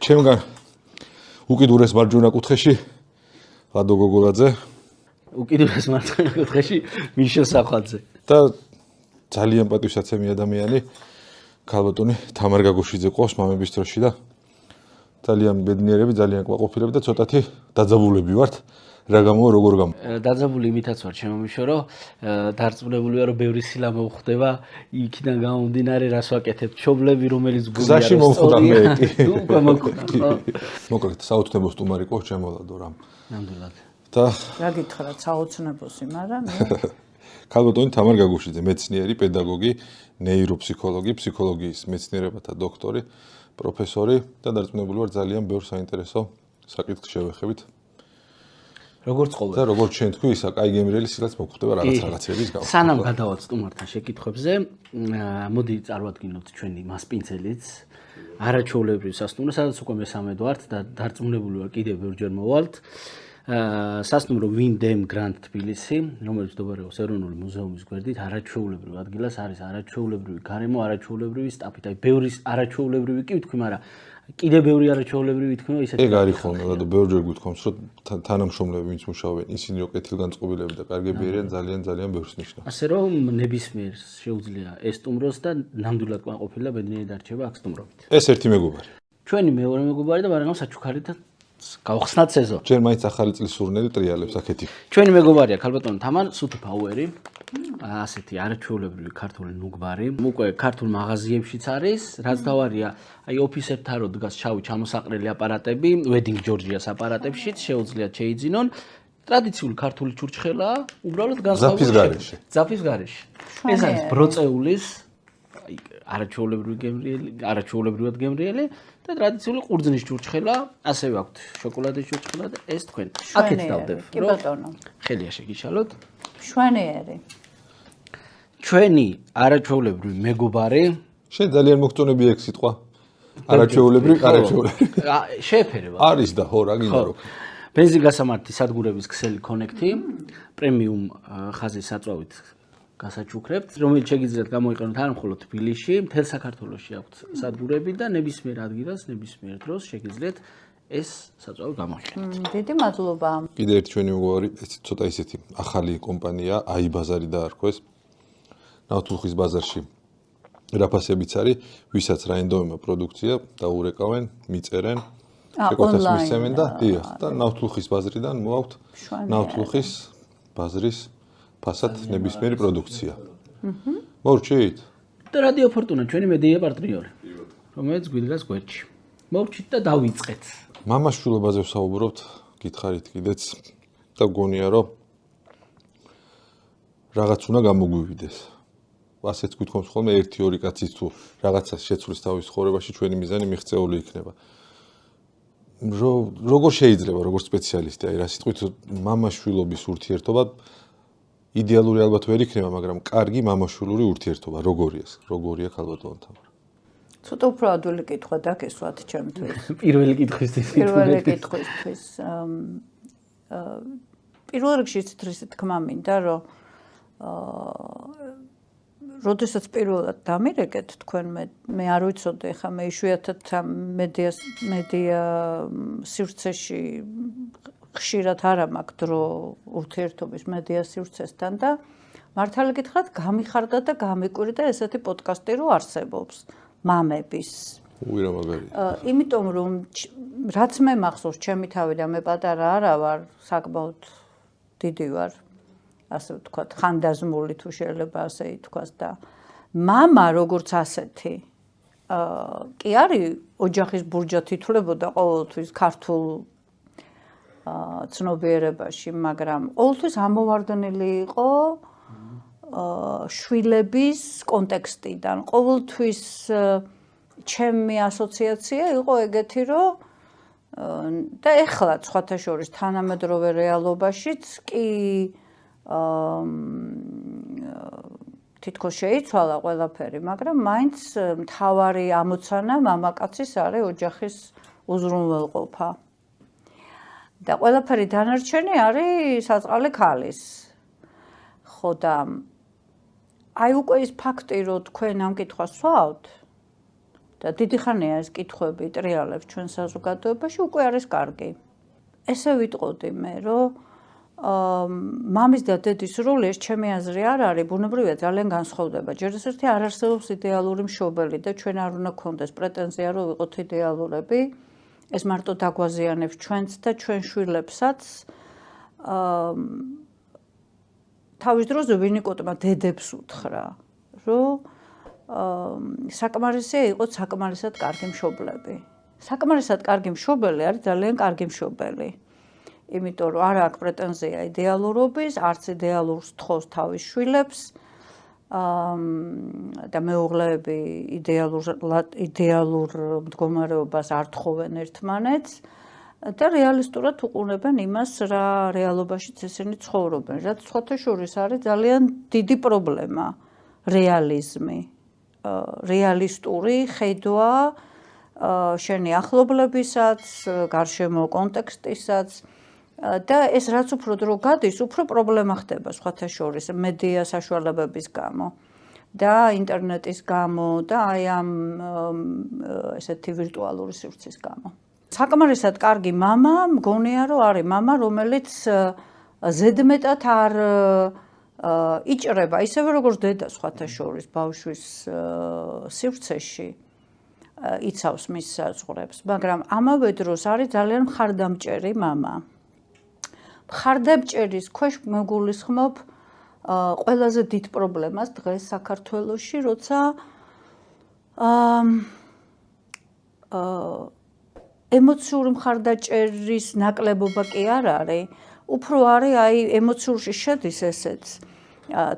ჩემგან უკიდურეს მარჯვენა კუთხეში ლადო გოგოლაძე. უკიდურეს მარჯვენა კუთხეში მიშა სახვაძე. და ძალიან პატივსაცემი ადამიანი ქალბატონი თამარ გაგოშიძე ყავს მამების დროში და ძალიან ბედნიერები, ძალიან კმაყოფილები და ცოტათი დაძაბულები ვართ. რა გამოა, როგორ გამოა? დაძაბული იმითაც ვარ ჩემომიშო, რომ დარწმუნებული ვარ, რომ ბევრი სილა მოხვდება, იქიდან გამომდინარე რას ვაკეთებ, მშობლები რომელიც გზაში მომხვდა მე კი. უკვე მოხვდა. მოკლედ საოცნებო სტუმარი ყავს ჩემო ლადო რამ. ნამდვილად. და რა გითხრათ, საოცნებოსი, მაგრამ ქალბატონი თამარ გაგოშიძე, მეცნიერი, პედაგოგი, ნეიროფსიქოლოგი, ფსიქოლოგიის მეცნიერებათა დოქტორი, პროფესორი და დარწმუნებული ვარ ძალიან ბევრ საინტერესო საკითხს შევეხებით. როგორც ყოველდღე. და როგორც შენ თქვი, ისა კაი გემრიელი სილაც მოგვხდება რაღაცების გამო. სანამ გადავალთ სტუმართან შეკითხვებზე, მოდი წარვადგინოთ ჩვენი მასპინძელიც, არაჩვეულებრივ სასტუმრო, სადაც უკვე მესამედ ვართ და დარწმუნებული ვარ კიდევ ბევრჯერ მოვალთ. სასტუმრო ვინდემ გრანდ თბილისი, რომელიც მდებარეობს ეროვნული მუზეუმის გვერდით, არაჩვეულებრივ ადგილას არის არაჩვეულებრივი გარემო, არაჩვეულებრივი სტაფით. აი ბევრი არაჩვეულებრივი კი ვთქვი, მაგრამ კიდე ბევრი არაჩვეულებრივი თქმა ისეთი. ეგ არის ხოლმე, ლადო ბევრჯერ გვითხოვს, რომ თანამშრომლები ვინც მუშაობენ, ისინი რო კეთილგანწყობილები და კარგები არიან, ძალიან ბევრს ნიშნავს. ასე რომ ნებისმიერს შეუძლია ესტუმროს და ნამდვილად კმაყოფილდა ბედნიერი დარჩება აქ სტუმრობით. ეს ერთი მეგობარი. ჩვენი მეორე მეგობარი და მაგრამ საჩუქარით გავხსნათ სეზო. ჯერ მაინც ახალი წლის სურნელი ტრიალებს აქეთი. ჩვენი მეგობარია ქალბატონი თამარ სუთიფაუერი, ასეთი არაჩვეულებრივი ქართული ნუგბარი. უკვე ქართულ მაღაზიებშიც არის, რაც დავარია, აი ოფისებთან რო დგას შავი ჩამოსაყრელი აპარატები, Wedding Georgia's აპარატებშიც შეუძლიათ შეიძინონ. ტრადიციული ქართული ჩურჩხელაა, უბრალოდ განსხვავებული. ზაფის გარეშე. ზაფის გარეშე. ეს არის ბროწეულის არაჩვეულებრივად გემრიელი და ტრადიციული ყურძნის ჩურჩხელა, ასევე აქვთ შოკოლადის ჩურჩხელა და ეს თქვენ. აქეთ დავდებ. კი ბატონო. ხელია შეგიშალოთ. შვენიერი. ჩვენი არაჩვეულებრივი მეგობარი, შენ ძალიან მოგწონები ეგ სიტყვა. არაჩვეულებრივი. შეეფერე ვარ. არის და ხო რა გინდა რო. ბენზინგასამართი სადგურების ქსელი კონექტი, პრემიუმ ხაზის საწვავით გასაჩუქრებთ, რომელიც შეგიძლიათ გამოიყენოთ არა მხოლოდ თბილისში, მთელ საქართველოში აქვთ სადგურები და ნებისმიერ ადგილას, ნებისმიერ დროს შეგიძლიათ ეს საწვავი გამოიყენოთ. დიდი მადლობა. კიდე ერთი ჩვენი მეგობარი, ცოტა ისეთი ახალი კომპანია, აი ბაზარი დაარქვეს. ნავთლუხის ბაზარში რაფასებიც არის, ვისაც რა ენდოვება პროდუქცია დაურეკავენ, მიწერენ, ეკოთას მისცემენ და დიახ, და ნავთლუხის ბაზრიდან მოაქვთ ნავთლუხის ბაზრის ფასად ნებისმიერი პროდუქცია. მოვრჩით? და რადიო ფორტუნა ჩვენი მედია პარტნიორი, რომელიც გვიდგას გვერდში. მოვრჩით და დავიწყეთ. მამაშვილობაზე ვსაუბრობთ, გითხარით კიდეც და გონია რომ რაღაც უნდა გამოგვივიდეს. ასეც გვითხოვს ხოლმე 1-2 კაცის თუ რაღაცას შეცვლის თავის ცხოვრებაში, ჩვენი მიზანი მიღწეული იქნება. როგორ შეიძლება, როგორც სპეციალისტი, აი რა სიტყვით მამაშვილობის ურთიერთობა იდეალური ალბათ ვერ იქნება, მაგრამ კარგი მამაშვილური ურთიერთობა როგორია ქალბატონთან? ცოტა უფრო ადვილი კითხვა დაგესვათ ჩემთვის. პირველი კითხვისთვის. პირველი კითხვისთვის. პირველ რიგში ისეთ თქმა მინდა, რომ როდესაც პირველად დამირეკეთ თქვენ მე არ ვიცოდი, ხა მე იშვიათად მედია სივრცეში ხშირად არ მაქვს დრო ურთიერთობის მედია სივრცესთან და მართალი გითხრათ გამიხარდა და გამიკვირდა ესეთი პოდკასტი რო არსებობს მამების. უირა მაგარია. იმიტომ რომ რაც მე მახსოვს ჩემი თავი და მე პატარა არა ვარ, საკმაოდ დიდი ვარ. ასე ვთქვათ, ხანდაზმული თუ შეიძლება ასე ითქვას და მამა როგორც ასეთი კი არის ოჯახის ბურჯად ითვლებოდა ყოველთვის ქართულ ცნობიერებაში, მაგრამ ყოველთვის ამოვარდნილი იყო შვილების კონტექსტიდან. ყოველთვის ჩემი ასოციაცია იყო ეგეთი, რომ და ეხლა სხვათა შორის თანამედროვე რეალობაშიც კი თითქოს შეიცვალა ყველაფერი, მაგრამ მაინც მთავარი ამოცანა მამაკაცის არის ოჯახის უზრუნველყოფა. და ყველაფერი დანარჩენი არის საწყალი ქალის. ხო და აი უკვე ის ფაქტი, რომ თქვენ ამ კითხვას სვავთ, და დიდი ხანია ეს კითხვები ტრიალებს ჩვენ საზოგადოებაში, უკვე არის კარგი. ესე ვიტყოდი მე, რომ მამის და დედის როლი ეს ჩემი აზრი არ არის, ბუნებრივია ძალიან განსხვავდება. ჯერ ერთი არ არსებობს იდეალური მშობელი და ჩვენ არ უნდა გქონდეს პრეტენზია, რომ ვიყოთ იდეალურები. ეს მარტო დაგვაზიანებს ჩვენც და ჩვენ შვილებსაც. თავის დროზე ვინიკოტმა დედებს უთხრა, რომ საკმარისია იყოს საკმარისად კარგი მშობლები. საკმარისად კარგი მშობელი არის ძალიან კარგი მშობელი. იმიტომ რომ არ აქვს პრეტენზია იდეალურობის, არც იდეალურს თხოვს თავის შვილებს და მეუღლეები იდეალურ მდგომარეობას არ თხოვენ ერთმანეთს და რეალისტურად უყურებენ იმას, რა რეალობაშიც ესენი ცხოვრობენ. რაც სხვათა შორის არის ძალიან დიდი პრობლემა, რეალიზმი, რეალისტური ხედვა შენი ახლობლებისაც, გარშემო კონტექსტისაც და ეს რაც უფრო დრო გადის, უფრო პრობლემა ხდება სხვათა შორის მედია საშუალებების გამო და ინტერნეტის გამო და აი ამ ესეთი ვირტუალური სივრცის გამო. საკმარისად კარგი მამა მგონია, რომ არის მამა, რომელიც ზედმეტად არ იჭრება, ისევე როგორც დედა სხვათა შორის ბავშვის სივრცეში იცავს მის საზღვრებს, მაგრამ ამავე დროს არის ძალიან მხარდამჭერი მამა. მხარდამჭერის ქვეშ მეგულისხმობ ყველაზე დიდ პრობლემას დღეს საქართველოში, როცა ემოციური მხარდაჭერის ნაკლებობა კი არ არის, უფრო არის აი ემოციურში შედის ესეც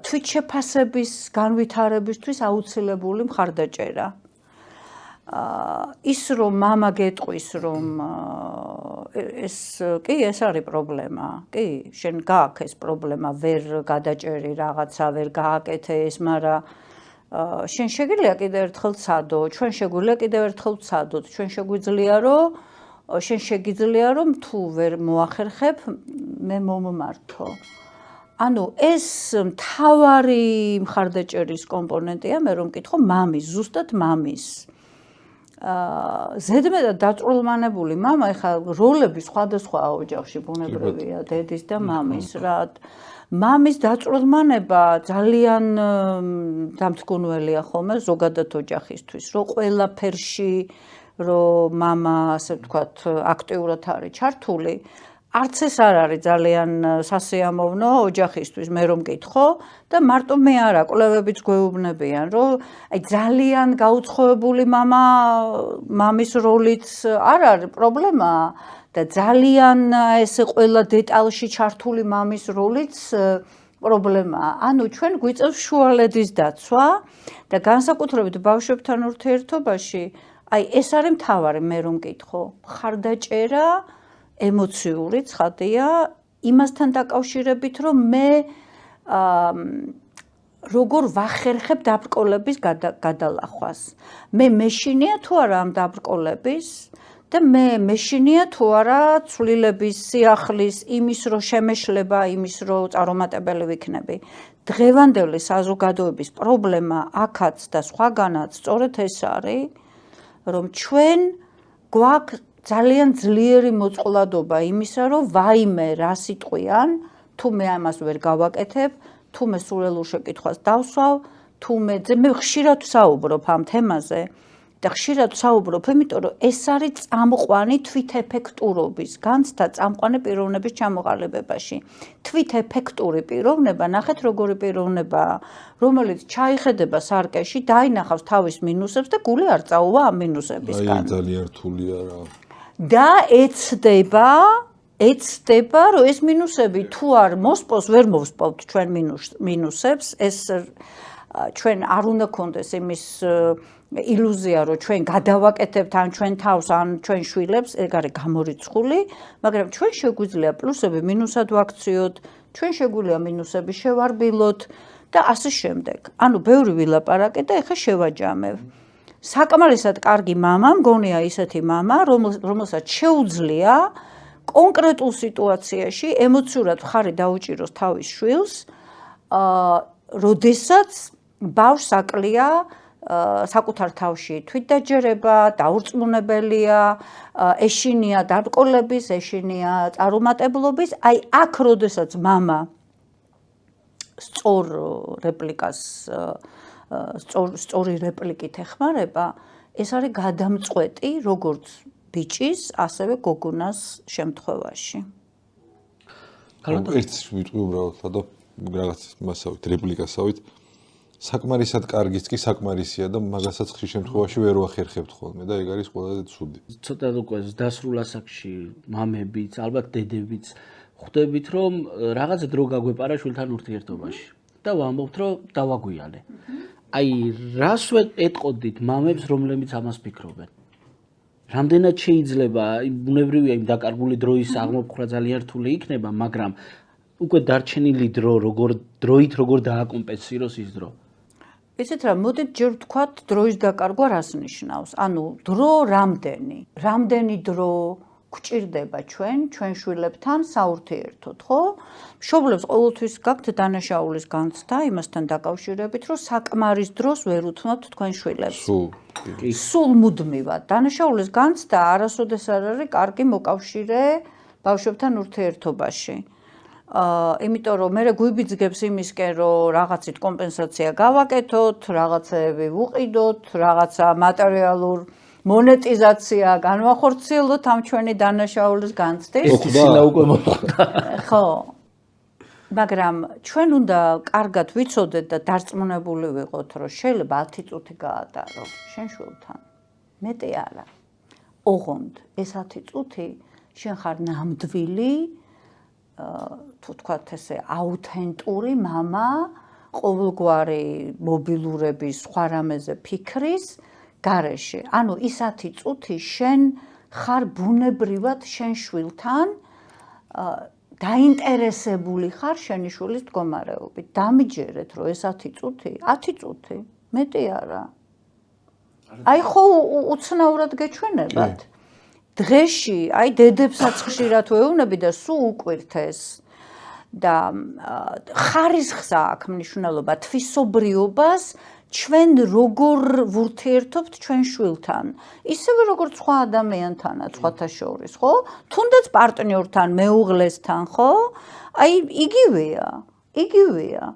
თვითშეფასების განვითარებისთვის აუცილებელი მხარდაჭერა. ის რომ მამა გეტყვის რომ ეს არის პრობლემა. კი, შენ გააქვს ეს პრობლემა, ვერ გადაჭერი რაღაცა, ვერ გააკეთე ეს, მაგრამ შენ შეგვიძლია კიდევ ერთხელ ვცადო, ჩვენ შეგვიძლია კიდევ ერთხელ ვცადოთ, ჩვენ შეგვიძლია რომ შენ შეგიძლია რომ თუ ვერ მოახერხებ, მე მომმართო. ანუ ეს მთავარი მხარდაჭერის კომპონენტია, მე რომ მკითხო, მამის, ზუსტად მამის. ზედმეტად დაწვრილმანებული მამა, ეხლა როლები სხვადასხვაა ოჯახში, ბუნებრივია, დედის და მამის, რა. მამის დაწვრილმანება ძალიან დამთგუნველია ხოლმე ზოგადად ოჯახისთვის, რომ ყველაფერში, რომ მამა, ასე ვთქვათ, აქტიურად არის ჩართული. არც ეს არ არის ძალიან სასიამოვნო ოჯახისთვის, მე რომ მკითხო და მარტო მე არა, კვლევებიც გვეუბნებიან, რომ აი ძალიან გაუცხოებული მამის როლიც არ არის პრობლემა და ძალიან ესე ყველა დეტალში ჩართული მამის როლიც პრობლემაა. ანუ ჩვენ გვიწევს შუალედის დაცვა და განსაკუთრებით ბავშვებთან ურთიერთობაში, აი ეს არის მთავარი, მე რომ მკითხო, მხარდაჭერა ემოციური ცხადია იმასთან დაკავშირებით, რომ მე როგორ ვახერხებ დაბრკოლების გადალახვას. მე მეშინია თუ არა ამ დაბრკოლების და მე მეშინია თუ არა ცვლილების, სიახლის, იმის რომ შემეშლება, იმის რომ წარუმატებელი ვიქნები. დღევანდელი საზოგადოების პრობლემა აქაც და სხვაგანაც სწორედ ეს არის, რომ ჩვენ გვაქვს ძალიან ძლიერი მოწყვლადობა იმისა, რომ ვაიმე რა სიტყვიან, თუ მე ამას ვერ გავაკეთებ, თუ მე სულელურ შეკითხვას დავსვავ, თუ მე ხშირად ვსაუბრობ ამ თემაზე და ხშირად ვსაუბრობ, იმიტომ რომ ეს არის წამყვანი თვითეფექტურობის, განცდა წამყვანი პიროვნების ჩამოყალიბებაში. თვითეფექტური პიროვნება, ნახეთ როგორი პიროვნებაა, რომელიც ჩაიხედება სარკეში, დაინახავს თავის მინუსებს და გული არ წაუვა ამ მინუსებისგან. აი ძალიან რთულია რა. და ეცდება, რომ ეს მინუსები თუ არ მოსპოს, ვერ მოვსპოვთ ჩვენ მინუსებს, ეს ჩვენ არ უნდა გქონდეს იმის ილუზია, რომ ჩვენ გადავაკეთებთ ან ჩვენ თავს, ან ჩვენ შვილებს, ეგ არის გამორიცხული, მაგრამ ჩვენ შეგვიძლია პლუსები მინუსად ვაქციოთ, ჩვენ შეგვიძლია მინუსები შევარბილოთ და ასე შემდეგ. ანუ ბევრი ვილაპარაკე და ეხლა შევაჯამებ. საკმარისად კარგი მამა მგონია ისეთი მამა, რომელსაც შეუძლია კონკრეტულ სიტუაციაში ემოციურად მხარი დაუჭიროს თავის შვილს, როდესაც ბავშვს აკლია საკუთარ თავში თვითდაჯერება, დაურწმუნებელია, ეშინია დარკვევების, ეშინია წარუმატებლობის. აი აქ როდესაც მამა სწორ რეპლიკას სწორი რეპლიკით ეხმარება, ეს არის გადამწყვეტი როგორც ბიჭის, ასევე გოგონას შემთხვევაში. ერთ ვიტყვი უბრალოდ და რაღაც მასავით რეპლიკასავით საკმარისად კარგიც კი საკმარისია და მაგასაც ხშირ შემთხვევაში ვერ ვახერხებთ ხოლმე და ეგ არის ყველაზე ცუდი. ცოტა უკვე დასრულ ასაკში მამებიც, ალბათ დედებიც ხვდებით რომ რაღაც დრო გაგვეპარა შვილთან ურთიერთობაში და ვამბობთ რომ დავაგვიალე. აი რას ეტყოდით მამებს რომლებიც ამას ფიქრობენ? რამდენად შეიძლება ბუნებრივია იმ დაკარგული დროის აღმოფხვრა ძალიან რთული იქნება, მაგრამ უკვე დარჩენილი დრო როგორ დააკომპენსიროს ის დრო? იცით რა, მოდით ჯერ ვთქვათ დროის დაკარგვა რას ნიშნავს? ანუ დრო რამდენი დრო გვჭირდება ჩვენ შვილებთან საურთიერთოდ, ხო? მშობლებს ყოველთვის გაქვთ დანაშაულის განცდა იმასთან დაკავშირებით, რომ საკმარის დროს ვერ უთმობთ თქვენ შვილებს. სულ მუდმივად. დანაშაულის განცდა არასოდეს არ არის კარგი მოკავშირე ბავშვებთან ურთიერთობაში. იმიტომ რომ მე გვიბიძგებს იმისკენ, რომ რაღაცით კომპენსაცია გავაკეთოთ, რაღაცეები ვუყიდოთ, რაღაცა მატერიალურ მონეტიზაცია განვახორციელოთ ამ ჩვენი დანაშაულის განცდის. ცინა უკვე მოხდა. ხო. მაგრამ ჩვენ უნდა კარგად ვიცოდეთ და დარწმუნებული ვიყოთ, რომ შეიძლება 10 წუთი გაატარო შენ შვილთან. მეტი არა. ოღონდ ეს 10 წუთი შენ ხარ ნამდვილი თუ თქვათ ესე აუთენტური მამა, ყოველგვარი მობილურების, სხვა რამეზე ფიქრის გარეშე. ანუ ის 10 წუთი შენ ხარ ბუნებრივად შენ შვილთან დაინტერესებული ხარ შენი შვილის მდგომარეობით. დამიჯერეთ, რომ ეს 10 წუთი, მეტი არა. აი ხო უცნაურად გეჩვენებათ. დღეში, აი დედებსაც ხშირად ვეუბნები და სულ უკვირთ ეს. და ხარისხს აქვს მნიშვნელობა თვისობრიობას ჩვენ როგორ ვურთიერთობთ ჩვენ შვილთან. ისევე როგორც სხვა ადამიანთანაც, სხვათა შორის, ხო? თუნდაც პარტნიორთან, მეუღლესთან, ხო? აი იგივეა,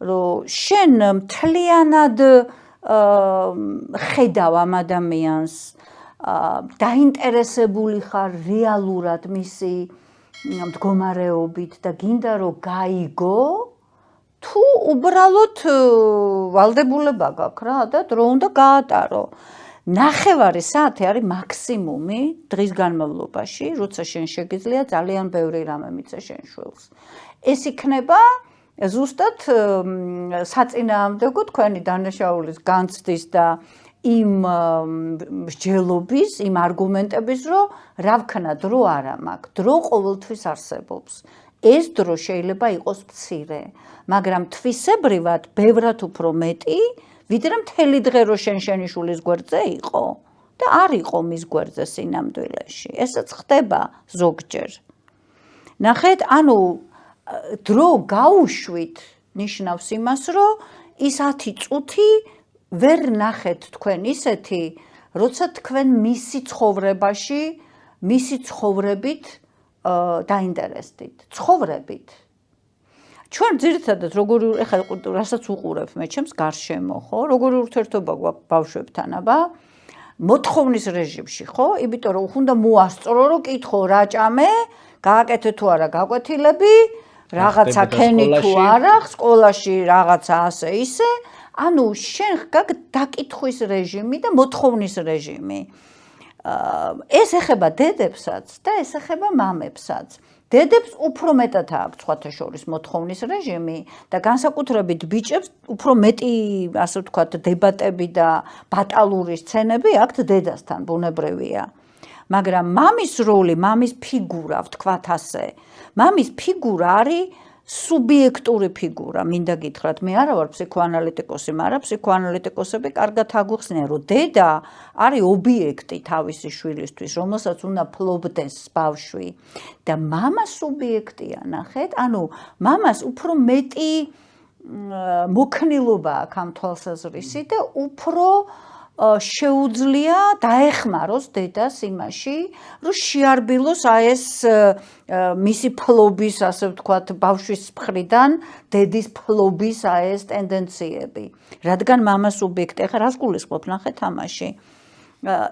რომ შენ მთლიანად ხედავ ამ ადამიანს, დაინტერესებული ხარ რეალურად მისი მდგომარეობით და გინდა რომ გაიგო, თუ უბრალოდ ვალდებულება გაქვს რა და დრო უნდა გაატარო. 9 საათი არის მაქსიმუმი დღის განმავლობაში, როცა შენ შეგიძლია ძალიან ბევრი რამე მიცე შენ შვილს. ეს იქნება ზუსტად საწინააღმდეგო თქვენი დანაშაულის განცდის და იმ მსჯელობის, იმ არგუმენტების, რომ რა ვქნა, დრო არა მაქვს, დრო ყოველთვის არსებობს. ეს დრო შეიძლება იყოს მცირე, მაგრამ თვისებრივად ბევრად უფრო მეტი, ვიდრე მთელი დღე რო შენი შვილის გვერდზე იყო და არ იყო მის გვერდზე სინამდვილეში. ესეც ხდება ზოგჯერ. ნახეთ, ანუ დრო გაუშვით ნიშნავს იმას, რომ ის 10 წუთი ვერ ნახეთ თქვენ ისეთი, როცა თქვენ მისი ცხოვრებაში, მისი ცხოვრებით დაინტერესდით, ცხოვრებით. ჩვენ ძირითადად როგორი ეხლა რასაც უყურებ მე ჩემს გარშემო, ხო? როგორი ურთიერთობა გვაქვს ბავშვებთან, აბა? მოთხოვნის რეჟიმში, ხო? იმიტომ რომ უნდა მოასწრო, რომ კითხო რა ჭამე, გააკეთე თუ არა გაკვეთილები, რაღაცა ქენი თუ არა, სკოლაში რაღაცა ასე ისე. ანუ შენ გაქვს დაკითხვის რეჟიმი და მოთხოვნის რეჟიმი. ეს ეხება დედებსაც და ეს ეხება მამებსაც. დედებს უფრო მეტად აქვს სხვათა შორის მოთხოვნის რეჟიმი და განსაკუთრებით ბიჭებს უფრო მეტი, ასე ვთქვათ, დებატები და ბატალური სცენები აქვთ დედასთან, ბუნებრივია. მაგრამ მამის როლი, მამის ფიგურა, ვთქვათ ასე, მამის ფიგურა არის სუბიექტური ფიგურა, მინდა გითხრათ, მე არა ვარ ფსიქოანალიტიკოსი, მაგრამ ფსიქოანალიტიკოსები კარგად აგვიხსნიან, რომ დედა არის ობიექტი თავისი შვილისთვის, რომელსაც უნდა ფლობდეს ბავშვი და მამა სუბიექტია, ნახეთ, ანუ მამას უფრო მეტი მოქნილობა აქვს ამ თვალსაზრისით და უფრო შეუძლია დაეხმაროს დედას იმაში, რომ შეარბილოს ეს მისი ფლობის, ასე ვთქვათ, ბავშვის მხრიდან დედის ფლობის ეს ტენდენციები. რადგან მამა სუბიექტი, ახლა რას გულისხმობ, ნახეთ ამაში.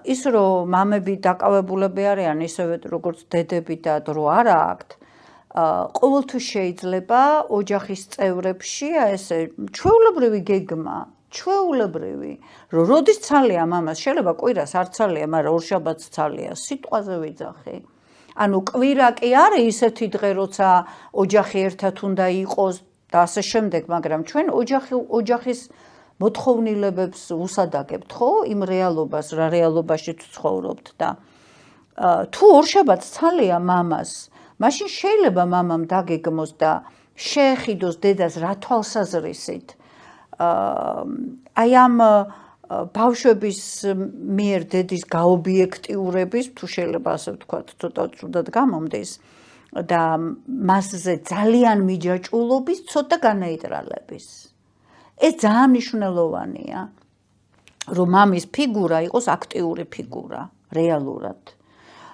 ის რომ მამები დაკავებულები არიან ისევე როგორც დედები და დრო არ აქვთ, ყოველთვის შეიძლება ოჯახის წევრებში ესე ჩვეულებრივი გეგმა ჩვეულებრივი, რომ როდის ცალია მამას, შეიძლება კვირას არ ცალია, მაგრამ ორშაბათს ცალია, სიტყვაზე ვიძახი. ანუ კვირა კი არის ისეთი დღე, როცა ოჯახი ერთად უნდა იყოს და ასე შემდეგ, მაგრამ ჩვენ ოჯახის მოთხოვნილებებს უსადაგებთ, ხო? იმ რეალობას, რა რეალობაში ცხოვრობთ და თუ ორშაბათს ცალია მამას, მაშინ შეიძლება მამამ დაგეგმოს და შეეხიდოს დედას რა თვალსაზრისით აი ამ ბავშვების მიერ დედის გაობიექტიურების, თუ შეიძლება ასე ვთქვათ, ცოტა ცუდად გამომდის და მასზე ძალიან მიჯაჭვულობის, ცოტა განაიტრალების. ეს ძალიან მნიშვნელოვანია, რომ მამის ფიგურა იყოს აქტიური ფიგურა, რეალურად.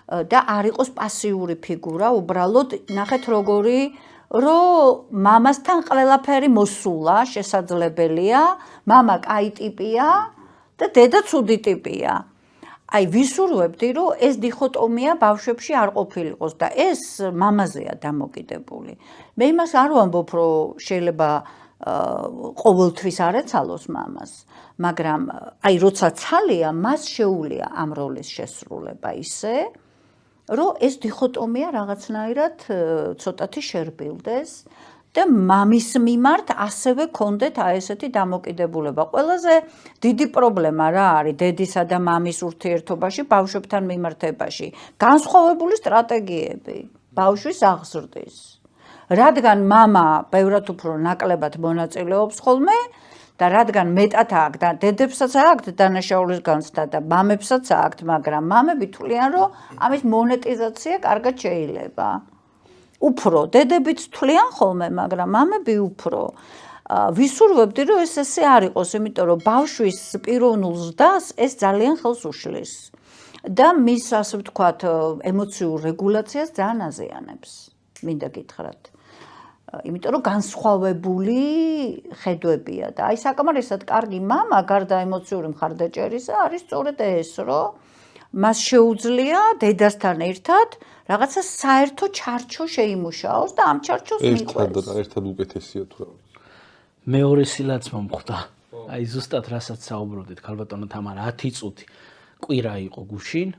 და არ იყოს პასიური ფიგურა, უბრალოდ ნახეთ როგორი რომ მამასთან ყველაფერი მოსულა, შესაძლებელია, მამა კაი ტიპია და დედა ცუდი ტიპია. აი ვისურვებდი, რომ ეს დიხოტომია ბავშვებში არ ყოფილიყოს და ეს მამაზეა დამოკიდებული. მე იმას არ ვამბობ, რომ შეიძლება ყოველთვის არ ეცალოს მამას, მაგრამ აი როცა ცალია, მას შეუძლია ამ როლის შესრულება ისე, რომ ეს დიხოტომია რაღაცნაირად ცოტათი შერბილდეს და მამის მიმართ ასევე კონდეთ აი ესეთი დამოკიდებულება. ყველაზე დიდი პრობლემა რა არის დედისა და მამის ურთიერთობაში, ბავშვებთან მიმართებაში? განსხვავებული სტრატეგიები ბავშვის აღზრდის. რადგან მამა ბევრად უფრო ნაკლებად მონაწილეობს ხოლმე და რადგან მეტად აქვს და დედებსაც აქვს დანაშაულის განცდა და მამებსაც აქვს, მაგრამ მამები თვლიან, რომ ამის მონეტიზაცია კარგად შეიძლება. უფრო დედებიც თვლიან ხოლმე, მაგრამ მამები უფრო. ვისურვებდი, რომ ეს ესე არ იყოს, იმიტომ რომ ბავშვის პიროვნულ ზრდას ეს ძალიან ხელს უშლის და მის, ასე ვთქვათ, ემოციურ რეგულაციას ძალიან აზიანებს. მინდა გითხრათ. იმიტომ რომ განსხვავებული ხედვებია და აი საკმარისად კარგი მამა გარდა ემოციური მხარდაჭერისა არის სწორედ ეს, რომ მას შეუძლია დედასთან ერთად რაღაცა საერთო ჩარჩო შეიმუშაოს და ამ ჩარჩოს მიყვეს. ერთად უკეთესია თუ რა. მეორე სილაც მომხვდა. აი ზუსტად რასაც საუბრობდით, ქალბატონო თამარა, 10 წუთი კვირა იყო გუშინ.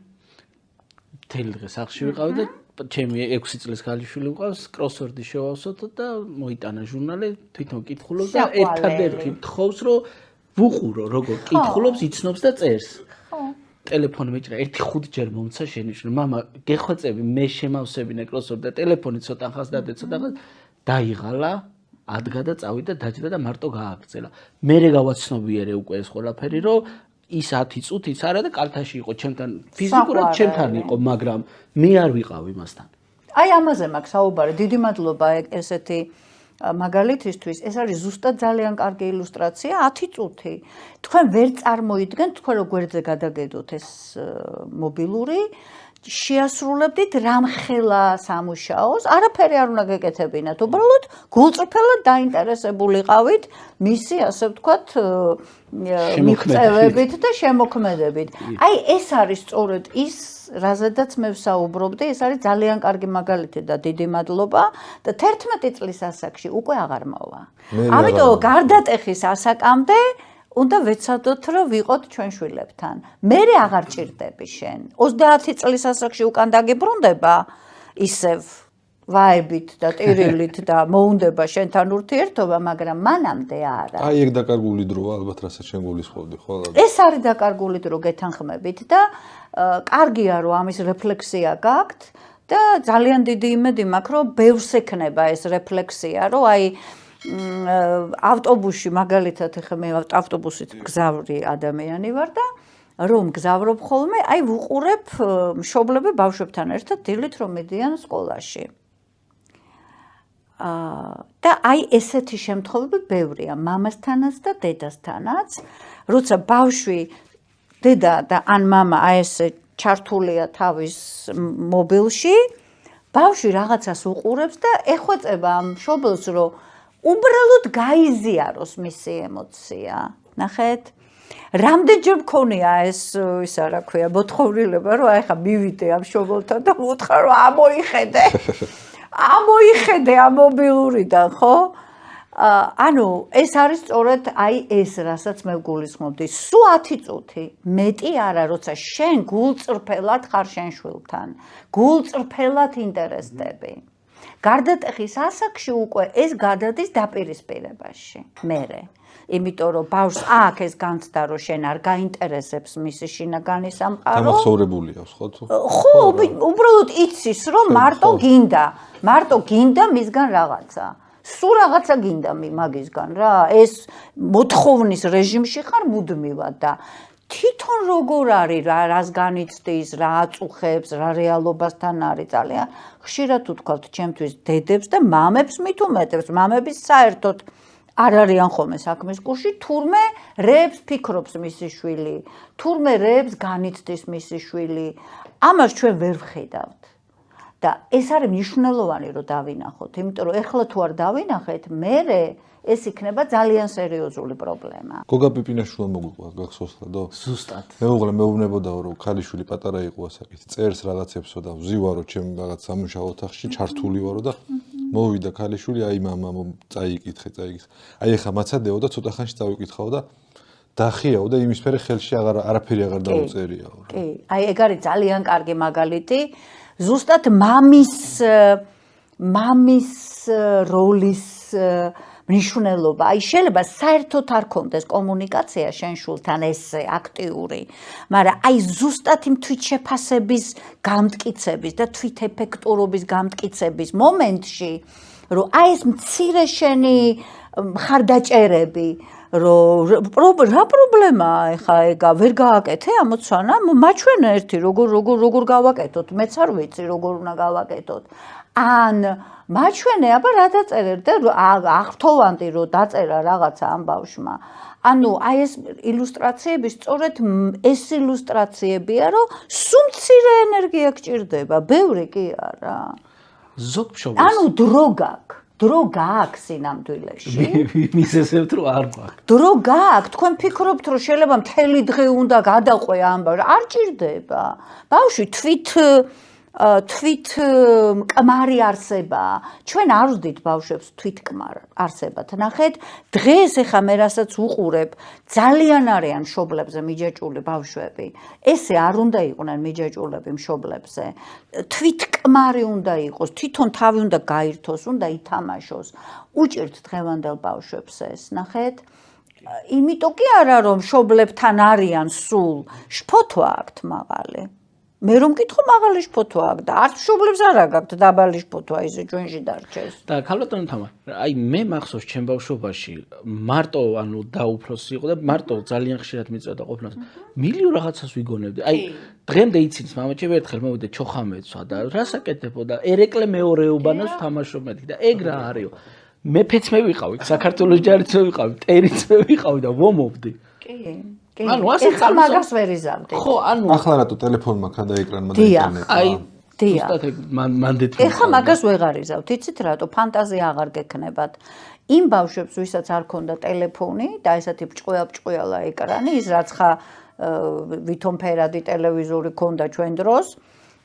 მთელი დღე სახლში ვიყავი და ჩემი 6 წლის ქალიშვილი მყავს, კროსვორდი შევავსოთ და მოიტანა ჟურნალი, თვითონ კითხულობს და ერთადერთი მთხოვს, რომ ვუყურო, როგორ კითხულობს, იცნობს და წერს. ტელეფონი მეჭრა 1-5 მომცა შენიშნული. მამა, გეხვეწები, მე შემავსებინე კროსვორდი და ტელეფონი ცოტა ხანს დადე, ცოტა ხანს დაიღალა, ადგა და წავიდა, დაჯდა და მარტო გააქცელა. მერე გავაცნობიერე უკვე ეს ყველაფერი, რომ ის 10 წუთიც არა და კალთაში იყო ჩემთან, ფიზიკურად ჩემთან იყო, მაგრამ მე არ ვიყავ იმასთან. აი ამაზე მაქვს საუბარი. დიდი მადლობა ესეთი მაგალითისთვის. ეს არის ზუსტად ძალიან კარგი ილუსტრაცია, 10 წუთი. თქვენ ვერ წარმოიდგენთ, თქვენ რო გვერდზე გადაგედოთ ეს მობილური, შეასრულებდით რამხელა სამუშაოს, არაფერი არ უნდა გეკეთებინათ, უბრალოდ გულწრფელად დაინტერესებულიყავით მისი, ასე ვთქვათ, მიღწევებით და შემოქმედებით. აი ეს არის სწორედ ის, რაზედაც მე ვსაუბრობდი, ეს არის ძალიან კარგი მაგალითი და დიდი მადლობა და 11 წლის ასაკში უკვე აღარ მოვა. ამიტომ გარდატეხის ასაკამდე უნდა ვეცადოთ, რომ ვიყოთ ჩვენ შვილებთან. მე აღარ ჭირდები შენ. 30 წლის ასაკში უკან დაგიბრუნდება ისევ ვაებით და ტირილით და მოუნდება შენთან ურთიერთობა, მაგრამ მანამდე არა. აი ეგ დაკარგული დროა ალბათ, რასაც შენ გულისხმობდი, ხო? ეს არის დაკარგული დრო გეთანხმებით და კარგია, რომ ამის რეფლექსია გაქვთ და ძალიან დიდი იმედი მაქვს, რომ ბევრს ექნება ეს რეფლექსია, რომ აი ავტობუსში მაგალითად ახლა მე ავტობუსით მგზავრი ადამიანი ვარ და რომ მგზავრობ ხოლმე, აი ვუყურებ მშობლები ბავშვებთან ერთად დილით რომ მიდიან სკოლაში. და აი ესეთი შემთხვევები ბევრია მამასთანაც და დედასთანაც, როცა ბავშვი დედა და ან მამა აი ეს ჩართულია თავის მობილში, ბავშვი რაღაცას უყურებს და ეხვეწება ამ მშობელს, რომ უბრალოდ გაიზიაროს მისი ემოცია. ნახეთ? რამდენჯერ მქონია ეს ისა რა ქვია, მოთხოვნილება, რომ აი ხა მივიდე ამ მშობელთან და ვუთხრა, რომ ამოიხედე. ამოიხედე ამ მობილურიდან, ხო? ანუ ეს არის სწორედ აი ეს, რასაც მე ვგულისხმობდი. სულ 10 წუთი, მეტი არა, როცა შენ გულწრფელად ხარ შენ შვილთან, გულწრფელად ინტერესდები. გარდატეხის ასაკში უკვე ეს გადადის დაპირისპირებაში. მერე. იმიტომ რომ ბავშვს აქ ეს განცდა, რომ შენ არ გაინტერესებს მისი შინაგანი სამყარო. დამახსოვრებულია, ხო? ხო, უბრალოდ იცის, რომ მარტო გინდა მისგან რაღაცა. სულ რაღაცა გინდა მაგისგან რა. ეს მოთხოვნის რეჟიმში ხარ მუდმივად და თვითონ როგორ არის რას განიცდის, რა აწუხებს, რა რეალობასთან არის ძალიან ხშირად უთქვათ ჩემთვის დედებს და მამებს მით უმეტებს. მამების საერთოდ არ არიან ხოლმე საქმის კურსში, თურმე რეებს ფიქრობს მისი შვილი, თურმე რეებს განიცდის მისი შვილი. ამას ჩვენ ვერ ვხედავთ. და ეს არის მნიშვნელოვანი რომ დავინახოთ, იმიტომ რომ ეხლა თუ არ დავინახეთ, მერე ეს იქნება ძალიან სერიოზული პრობლემა. გოგა პიპინაშვილმა მოგვიყვა გახსოვსდადო? ზუსტად. მეუბნებოდაო რომ ქალიშვილი პატარა იყო ასაკით, წერს რაღაცებსო და ვზივარო ჩემ რაღაც სამუშაო ოთახში, ჩართული ვარო და მოვიდა ქალიშვილი, აი მამა წაიკითხე. აი ეხა მაცადეო და ცოტა ხანში წავიკითხავ და დახიაო და იმის ფერე ხელში არაფერი აღარ დაუწერიაო. კი, აი ეგ არის ძალიან კარგი მაგალითი. ზუსტად მამის როლის მნიშვნელობა. აი შეიძლება საერთოდ არ კონდეს კომუნიკაცია შენ შულთან ესე აქტიური, მაგრამ აი ზუსტად იმ თვითშეფასების გამტკიცების და თვითეფექტურობის გამტკიცების მომენტში, რომ აი ეს მცირე შენი მხარდაჭერები, რომ რა პრობლემაა ეხა ეგა ვერ გააკეთე ამოცანა, მაჩვენე ერთი როგორ გავაკეთოთ, მეც არ ვიცი როგორ უნდა გავაკეთოთ. ან მაჩვენე, აბა რა დაწერე და აღრთოვანდი რომ დაწერა რაღაცა ამ ბავშვმა. ანუ აი ეს ილუსტრაციები სწორედ ეს ილუსტრაციებია, რომ სულ მცირე ენერგია გჭირდება, ბევრი კი არა. ზოგ მშობელს. ანუ დრო გააქვს სინამდვილეში. მისესებთ რომ არ გვაქვს. დრო გააქვს, თქვენ ფიქრობთ რომ შეიძლება მთელი დღე უნდა გადაყვე ამ ბავშვს, არ ჭირდება. ბავშვი თვით კმარი არსებაა. ჩვენ არ ვზდით ბავშვებს თვით კმარ არსებად. ნახეთ, დღეს ეხა მე რასაც უყურებ, ძალიან არიან მშობლებზე მიჯაჭული ბავშვები. ესე არ უნდა იყვნენ მიჯაჭულები მშობლებზე. თვით კმარი უნდა იყოს, თვითონ თავი უნდა გაირთოს, უნდა ითამაშოს. უჭირთ დღევანდელ ბავშვებს ეს, ნახეთ. იმიტომ კი არა რომ მშობლებთან არიან სულ, შფოთვა აქვთ მაღალი. მე რომ მკითხო მაღალი შფოთვა აქვს და არც მშობლებს არ აქვს დაბალი შფოთვა ისე ჩვენში დარჩეს. და ქალბატონო თამა, აი მე მახსოვს ჩემ ბავშვობაში მარტო ანუ დაუფროსი იყო და მარტო ძალიან ხშირად მიწოდა ყოფნას. მილიონ რაღაცას ვიგონებდი. აი დღემდე იცის მამაჩემ ერთხელ მოვიდა ჩოხამეცვა და რასაკეთებო და ერეკლე მეორეობანას თამაშობ მეთქი და ეგ რა არისო. მეფეც მე ვიყავი, საქართველოს ჯარიც მე ვიყავი, ტერიც მე ვიყავი და ვომობდი. კი. ანუ ასე ხა მაგას ვერ იზამდი. ხო, ანუ ახლა რატო ტელეფონმა ხანდა ეკრანმა და ინტერნეტმა. აი დია. ზუსტად ეგ მანდეთ. ეხა მაგას ვეღარ იზავთ, იცით რატო? ფანტაზია აღარ გექნებათ. იმ ბავშვებს, ვისაც არ ქონდა ტელეფონი და ესეთი ბრჭყვიალა ეკრანი, ის რაც ხა ვითომ ფერადი ტელევიზორი ქონდა ჩვენ დროს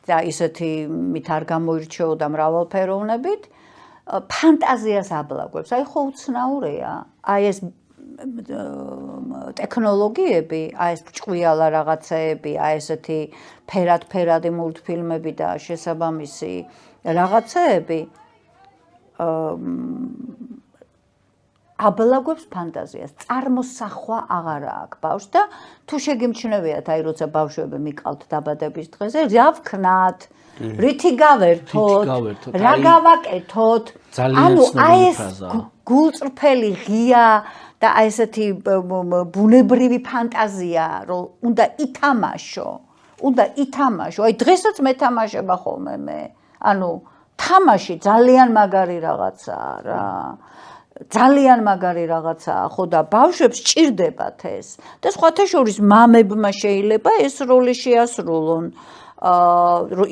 და ისეთი მით არ გამოირჩეოდა მრავალფეროვნებით, ფანტაზიას აბლაგვებს. აი ხო უცნაურია. აი ეს ტექნოლოგიები, აი ეს ბრჭყვიალა რაღაცეები, აი ესეთი ფერადი მულტფილმები და შესაბამისი რაღაცეები აბლაგვებს ფანტაზიას. წარმოსახვა აღარ აქვს ბავშვს და თუ შეგიმჩნევიათ, აი როცა ბავშვები მიყავთ დაბადების დღეზე, რა ვქნათ? რითი გავერთოთ? რა გავაკეთოთ? ანუ აი ეს გულწრფელი ღია და აი ესეთი ბუნებრივი ფანტაზია, რომ უნდა ითამაშო. აი დღესაც მეთამაშება ხოლმე მე. ანუ თამაში ძალიან მაგარი რაღაცაა რა. ძალიან მაგარი რაღაცაა, ხო და ბავშვებს ჭირდებათ ეს. და სხვათა შორის მამებმა შეიძლება ეს როლი შეასრულონ.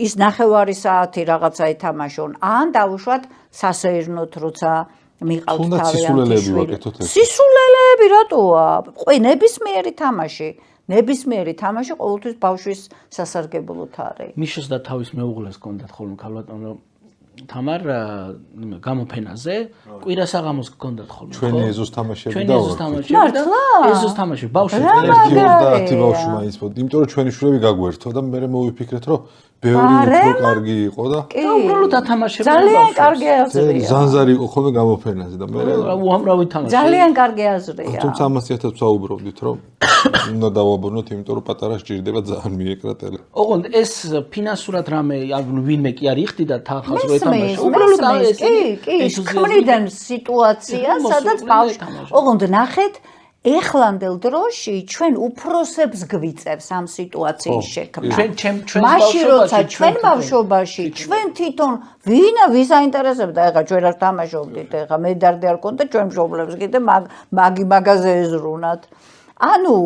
ის ნახევარი საათი რაღაცა ეთამაშონ, ან დაუშვათ სასეირნოთ, როცა მიყავთ თავიანთი შვილი. სისულელეები რატოა? ნებისმიერი თამაში ყოველთვის ბავშვის სასარგებლოდ არის. მიშოს და თავის მეუღლეს ჰქონდათ ხოლმე ქალბატონო თამარ გამოფენაზე, კვირასაღამოს ჰქონდათ ხოლმე. ჩვენი ეზოს თამაშები ჩვენი ეზოს თამაშები. მართლა? ეზოს თამაშები ბავშვები. 1-20 ბავშვი მაინც მოდ, იმიტომ რომ ჩვენი შვილები გაგვერთო და მე მოვიფიქრეთ, რომ ბევრი უფრო კარგი იყო და უბრალოდ ათამაშებდნენ ძალიან კარგი აზრია. ზანზარი იყო ხოლმე გამოფენაზე და მე უამრავი თამაში. ძალიან კარგი აზრია. თუმცა ამას ერთად ვსაუბრობდით, რომ უნდა დავაბუნოთ, იმიტომ რომ პატარა სჭირდება ძალიან მიეკრა ტელე. ოღონდ ეს ფინანსურად რამე ვინმე კი არ იხდიდა თანხას რო ეთამაშა. უბრალოდ ეს ქმნიდან სიტუაცია, სადაც ბავშვი. ოღონდ ნახეთ ეხლანდელ დროში ჩვენ უფროსებს გვიწევს ამ სიტუაციის შექმნა. ჩვენ მაშინ როცა ჩვენ ბავშვობაში ჩვენ თვითონ ვის აინტერესებდა, ეხლა ჩვენ არ თამაშობდით, ეხლა მედარდი არ ქონდა ჩვენ მშობლებს კიდე მაგაზე ეზრუნათ. ანუ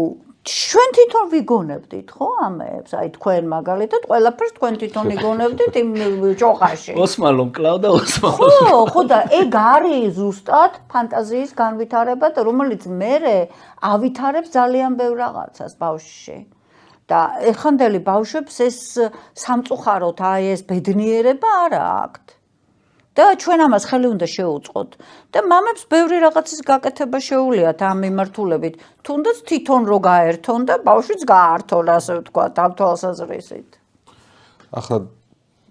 ჩვენ თვითონ ვიგონებდით ხო ამებს? აი თქვენ მაგალითად ყველაფერს თქვენ თვითონ იგონებდით იმ ჭოყაში. ოსმალო მკლავდა ოსმალო. ხო და ეგ არის ზუსტად ფანტაზიის განვითარება, რომელიც მერე ავითარებს ძალიან ბევრ რაღაცას ბავშვში. და ეხანდელი ბავშვებს ეს სამწუხაროდ აი ეს ბედნიერება არ აქვთ. და ჩვენ ამას ხელი უნდა შევუწყოთ. და მამებს ბევრი რაღაცის გაკეთება შეუძლიათ ამ მიმართულებით. თუნდაც თვითონ რო გაერთონ და ბავშვიც გაართონ, ასე ვთქვათ, ამ თვალსაზრისით. ახლა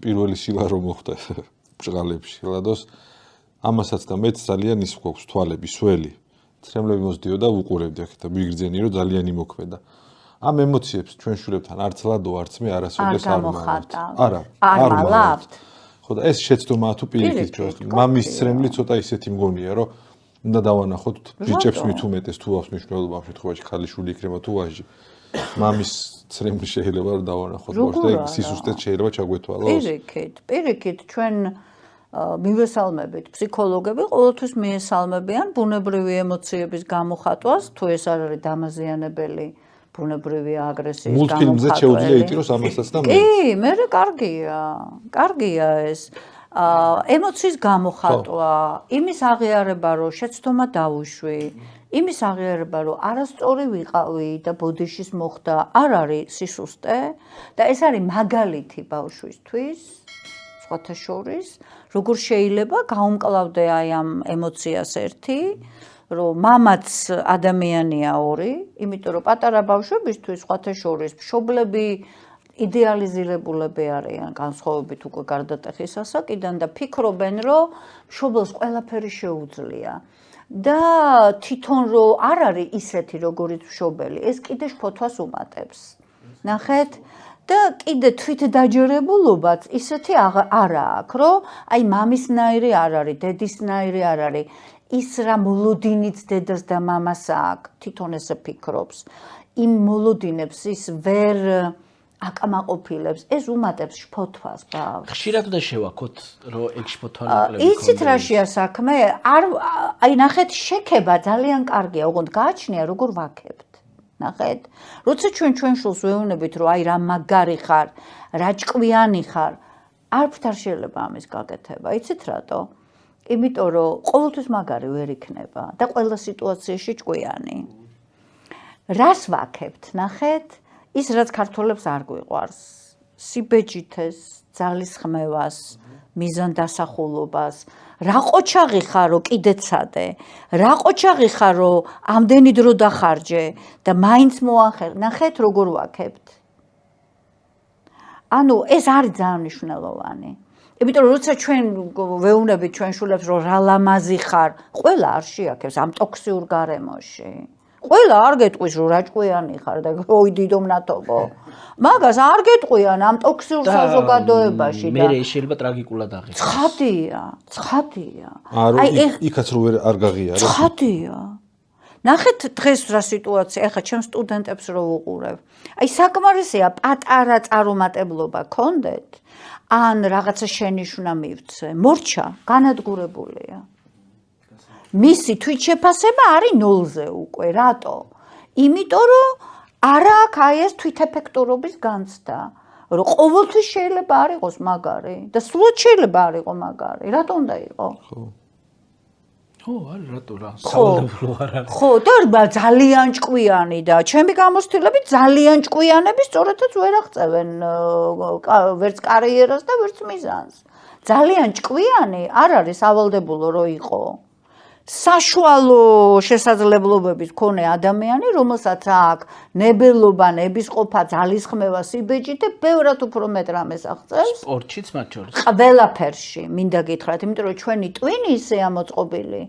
პირველი შილა რომ მოხდა ბჭყალებში, ლადოს ამასაც და მეც ძალიან ის გვაქვს თვალები, სველი. ცრემლები მოსდიოდა ვუყურებდი აქ და მიგრძენი რომ ძალიან იმოქმედა. ამ ემოციებს ჩვენ შვილებთან არც ლადო, არც მე არასოდეს არ მოვხატავთ. არ მალავთ. ხო და ეს შეცდომა თუ პირიქით ჩვენ მამის ცრემლი ცოტა ისეთი მგონია რომ უნდა დავანახოთ ბიჭებს მით უმეტეს თუ აქვს მნიშვნელობა ამ შემთხვევაში ქალიშვილი იქნება თუ ვაჟი მამის ცრემლი შეიძლება რომ დავანახოთ და სისუსტეც შეიძლება ჩაგვეთვალოს პირიქით ჩვენ მივესალმებით ფსიქოლოგები ყოველთვის მიესალმებიან ბუნებრივი ემოციების გამოხატვას თუ ეს არ არის დამაზიანებელი ბუნებრივი აგრესიის გამოხატვა. მულტფილმზე შეუძლია იტიროს ამასაც და მე. კი, მე კარგია. კარგია ეს. ემოციის გამოხატვა, იმის აღიარება, რომ შეცდომა დავუშვი, იმის აღიარება, რომ არასწორი ვიყავი და ბოდიშის მოხდა, არ არის სისუსტე და ეს არის მაგალითი ბავშვისთვის, სხვათა შორის, როგორ შეიძლება გაუმკლავდე აი ამ ემოციას ერთი რომ მამაც ადამიანია ორი, იმიტომ რომ პატარა ბავშვებისთვის სხვათა შორის მშობლები იდეალიზირებულები არიან განსხვავებით უკვე გარდატეხის ასაკიდან და ფიქრობენ, რომ მშობელს ყველაფერი შეუძლია. და თვითონ რომ არ არის ისეთი როგორიც მშობელი, ეს კიდე შფოთვას უმატებს. ნახეთ? და კიდე თვითდაჯერებულობაც ისეთი არ აქვს, რომ აი მამისნაირი არ არის, დედისნაირი არ არის. ის რა მოლოდინიც დედას და მამას აქვს, თვითონ ესე ფიქრობს. იმ მოლოდინებს ის ვერ აკმაყოფილებს, ეს უმატებს შფოთვას ბავშვს. ხშირად და შევაქოთ, რომ ეგ შფოთვა ნაკლები. იცით რაშია საქმე? აი ნახეთ, შექება ძალიან კარგია, ოღონდ გააჩნია როგორ ვაქებთ. ნახეთ? როცა ჩვენ შულს ვეუბნებით, რომ აი რა მაგარი ხარ, რა ჭკვიანი ხარ, არ შეიძლება ამის გაკეთება. იცით რატო? იმიტომ რომ ყოველთვის მაგარი ვერ იქნება და ყველა სიტუაციაში ჭკვიანი. რას ვაქებთ, ნახეთ? ის რაც ქართველებს არ გვიყვარს. სიბეჯითეს, ძალისხმევას, მიზანდასახულობას, რა ყოჩაღი ხარ, რომ კიდე ცადე, რა ყოჩაღი ხარ, რომ ამდენი დრო დახარჯე და მაინც მოახერ. ნახეთ როგორ ვაქებთ. ანუ ეს არის ძალიან მნიშვნელოვანი. იმიტომ რომ როცა ჩვენ ვეუბნებით ჩვენ შულებს რომ რა ლამაზი ხარ, ყველა არ შეაქებს ამ ტოქსიურ გარემოში. ყველა არ გეტყვის რომ რა ჭკვიანი ხარ და ოი დიდო მნათობო. მაგას არ გეტყვიან ამ ტოქსიურ საზოგადოებაში და მე შეიძლება ტრაგიკულად აღიქოს. ცხადია. აი იქაც რო არ გაღიარებ. ცხადია. ნახეთ დღეს რა სიტუაცია, ეხლა ჩემ სტუდენტებს რო ვუყურებ. აი საკმარისია პატარა წარუმატებლობა გქონდეთ, ან რაღაცა შენიშვნა მივცე. მორჩა, განადგურებულია. მისი თვითშეფასება არის ნულზე უკვე, რატო? იმიტომ რომ არა აქვს აი ეს თვითეფექტურობის განცდა. რომ ყოველთვის შეიძლება არ იყოს მაგარი და სულ შეიძლება არ იყო მაგარი. რატო უნდა იყო? ხო, არის რატო რა? სავალდებულო არ არის. ხო, და ძალიან ჭკვიანი და ჩემი გამოცდილები ძალიან ჭკვიანები სწორედაც ვერ აღწევენ ვერც კარიერას და ვერც მიზანს. ძალიან ჭკვიანი არ არის სავალდებულო რო იყო. საშუალო შესაძლებლობების მქონე ადამიანი, რომელსაც აქვს ნებელობა, ნებისყოფა, ძალისხმევა, სიბეჭი და ბევრად უფრო მეტ რამეს აღწევს. სპორტშიც მათ შორის. ყველაფერში მინდა გითხრათ, იმიტომ რომ ჩვენი ტვინი ისეა მოწყობილი,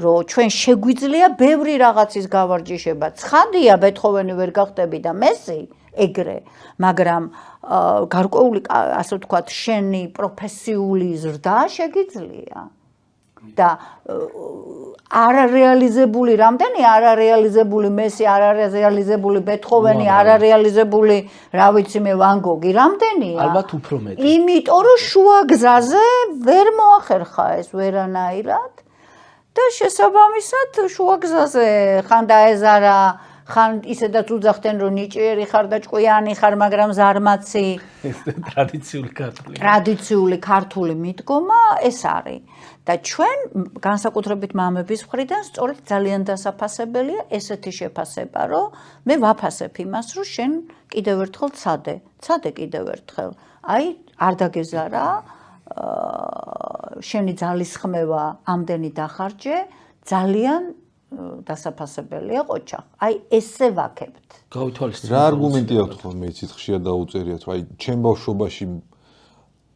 რომ ჩვენ შეგვიძლია ბევრი რაღაცის გავარჯიშება. ცხადია, ბეთჰოვენი ვერ გახდები და მესი ეგრე, მაგრამ გარკვეული, ასე ვთქვათ, შენი პროფესიული ზრდა შეგიძლია. და არარეალიზებული რამდენი არარეალიზებული მესი, არარეალიზებული ბეთჰოვენი, არარეალიზებული, რა ვიცი მე, ვან გოგი, რამდენია? ალბათ უფრო მეტი. იმიტომ რომ შუა გზაზე ვერ მოახერხა ეს ვერანაირად და შესაბამისად შუა გზაზე ხან დაეზარა, ხან ისედაც უძახდნენ რომ ნიჭიერი ხარ და ჭკვიანი ხარ, მაგრამ ზარმაცი. ეს ტრადიციული ქართული. ტრადიციული ქართული მიდგომა ეს არის. და ჩვენ განსაკუთრებით მამების მხრიდან სწორედ ძალიან დასაფასებელია ესეთი შეფასება, რომ მე ვაფასებ იმას, რომ შენ კიდევ ერთხელ ცადე კიდევ ერთხელ. აი, არ დაგეზარა, შენი ძალისხმევა ამდენი დახარჯე, ძალიან დასაფასებელია ყოჩა. აი, ესე ვაკებთ. გავითვალისწინეთ. რა არგუმენტი აქვს ხოლმე იცით ხშირად დაუწერიათ, აი, ჩემ ბავშვობაში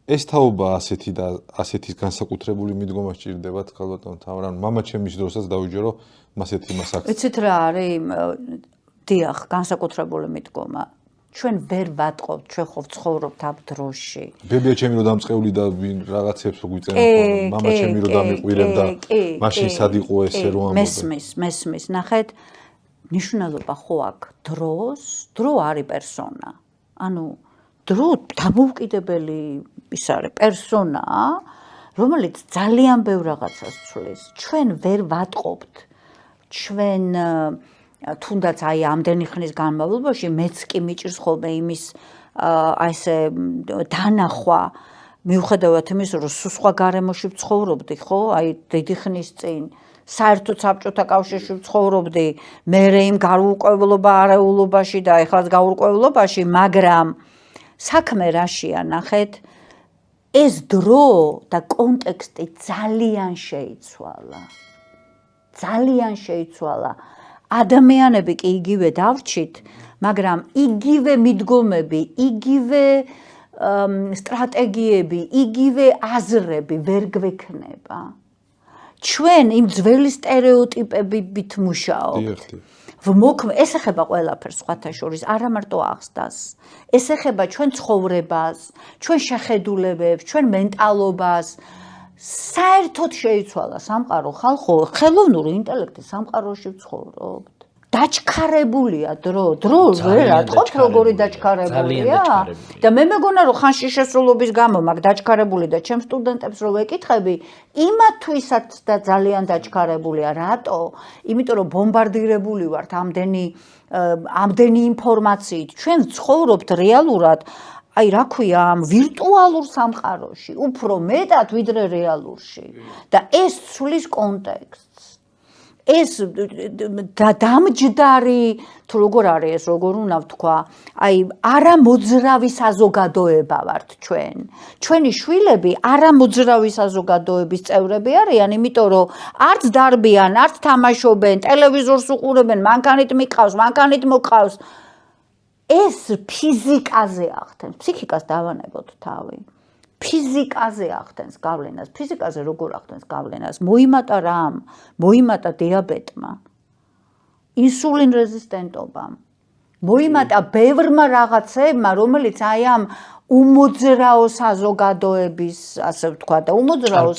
ეს თაობა ასეთი და ასეთის განსაკუთრებული მიდგომა სჭირდებათ ქალბატონ თამარ, ანუ მამა ჩემის დროსაც დავიჯერო მასეთი იმას აქ. ვიცით რა არის? დიახ, განსაკუთრებული მიდგომა. ჩვენ ვერ ვატყობთ, ჩვენ ხო ვცხოვრობთ ამ დროში. ბებია ჩემი რო დამწყეული და რაღაცებს რო გვიწენა, მამა ჩემი რო დამიყვირებდა, მაშინ სად იყო ესე რომ ამბობ. მესმის, ნახეთ, ნიშნულობა ხო აქვს დრო არის პერსონა. ანუ დრო დამოუკიდებელი ის არის პერსონა, რომელიც ძალიან ბევრ რაღაცას ცვლის. ჩვენ ვერ ვატყობთ. ჩვენ თუნდაც აი ამდენი ხნის განმავლობაში მეც კი მიჭირს ხოლმე იმის აი ესე დანახვა, მიუხედავად იმის, რომ სხვა გარემოში ვცხოვრობდი, ხო? აი დიდი ხნის წინ საერთოდ საბჭოთა კავშირში ვცხოვრობდი, მე იმ გაურკვევლობა არეულობაში და ეხლაც გაურკვევლობაში, მაგრამ საქმე რაშია, ნახეთ, ეს დრო და კონტექსტი ძალიან შეიცვალა. ძალიან შეიცვალა. ადამიანები კი იგივე დავრჩით, მაგრამ იგივე მიდგომები, იგივე სტრატეგიები, იგივე აზრები ვერ გვექნება. ჩვენ იმ ძველი სტერეოტიპებით მუშაობთ. ეს ეხება ყველაფერს სხვათა შორის, არა მარტო აღზრდას. ეს ეხება ჩვენ ცხოვრებას, ჩვენ შეხედულებებს, ჩვენ მენტალობას. საერთოდ შეიცვალა სამყარო, ხალხო, ხელოვნური ინტელექტი სამყაროში ვცხოვრობთ. დაჩქარებულია დრო ვერ ატყობთ როგორი დაჩქარებულია და მე მეგონა რომ ხანში შესრულობის გამო მაგ დაჩქარებული და ჩემ სტუდენტებს რო ვეკითხები იმათვისაც და ძალიან დაჩქარებულია რატო? იმიტომ რომ ბომბარდირებული ვართ ამდენი ინფორმაციით ჩვენ ვცხოვრობთ რეალურად აი რა ქვია ამ ვირტუალურ სამყაროში უფრო მეტად ვიდრე რეალურში და ეს ცვლის კონტექსტს ეს დამჯდარი თუ როგორ არის ეს როგორ უნდა ვთქვა აი არამოძრავი საზოგადოება ვართ ჩვენი შვილები არამოძრავი საზოგადოების წევრები არიან იმიტომ რომ არც დარბიან არც თამაშობენ ტელევიზორს უყურებენ მანქანით მიყავს მანქანით მოყავს ეს ფიზიკაზე ახდენს ფსიქიკას დავანებოთ თავი ფიზიკაზე ახდენს გავლენას ფიზიკაზე როგორ ახდენს გავლენას მოიმატა რამ მოიმატა დიაბეტმა ინსულინ რეზისტენტობამ მოიმატა ბევრმა რაღაცებმა, რომელიც აი ამ უმოძრაო საზოგადოების, ასე ვთქვა და უმოძრაო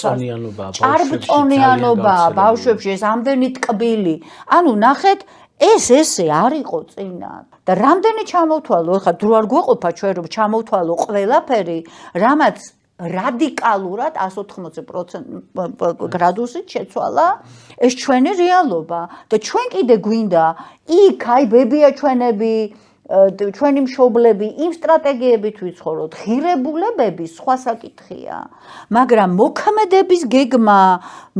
ჭარბწონიანობაა ბავშვებში ეს ამდენი ტკბილი. ანუ ნახეთ, ესე არ იყო წინა. და რამდენი ჩამოვთვალო, ხა დრო არ გვეყოფა ჩვენ რომ ჩამოვთვალო ყველაფერი, რამაც რადიკალურად 180% გრადუსით შეცვალა ეს ჩვენი რეალობა და ჩვენ კიდე გვინდა იქ აი ბებია ჩვენები ჩვენი მშობლები იმ სტრატეგიებით ვიცხოვროთ ღირებულებები სხვა საკითხია მაგრამ მოქმედების გეგმა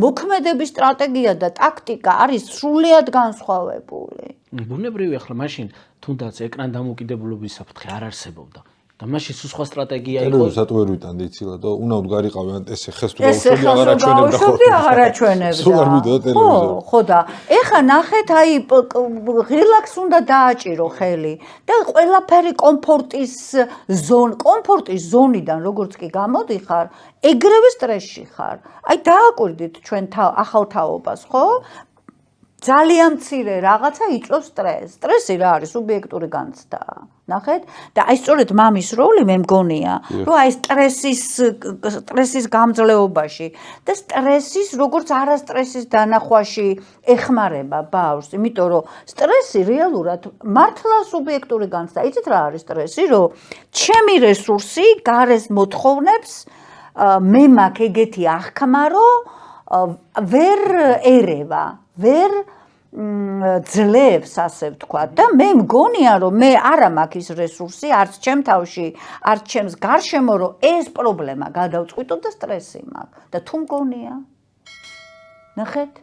მოქმედების სტრატეგია და ტაქტიკა არის სრულიად განსხვავებული ბუნებრივი ახლა მაშინ თუნდაც ეკრან დამოკიდებულობის საფრთხე არ არსებობდა და მაშინ სხვა სტრატეგია იყო. ტელევიზორს ვერ ვიტანდი იცილად და უნდა ვდგარიყავი ან ესე ხეს თუ გავუშვები აღარაჩვენებდა. სულ არ მიდოდა ტელევიზორი. ხო და ეხა ნახეთ აი რილაქს უნდა დააჭირო ხელი და ყველაფერი კომფორტის ზონიდან როგორც კი გამოდიხარ, ეგრევე სტრესში ხარ. აი დააკვირდით ჩვენ ახალ თაობას, ხო? ძალიან მცირე რაღაცა იწვევს სტრესს. სტრესი რა არის? სუბიექტური განცდა. ნახეთ? და აი სწორედ მამის როლი მე მგონია, რომ აი სტრესის გამძლეობაში და სტრესის როგორც არასტრესის დანახვაში ეხმარება ბავშვს, იმიტომ რომ სტრესი რეალურად მართლა სუბიექტური განცდა. იცით რა არის სტრესი? რომ ჩემი რესურსი გარეს მოთხოვნებს მე მაქვს ეგეთი აღქმა, რომ ვერ ერევა, ვერ ძლევს, ასე ვთქვათ და მე მგონია, რომ მე არა მაქვს ის რესურსი, არც ჩემ თავში, არც ჩემს გარშემო, რომ ეს პრობლემა გადავწყვიტო და სტრესი მაქვს. და თუ მგონია, ნახეთ,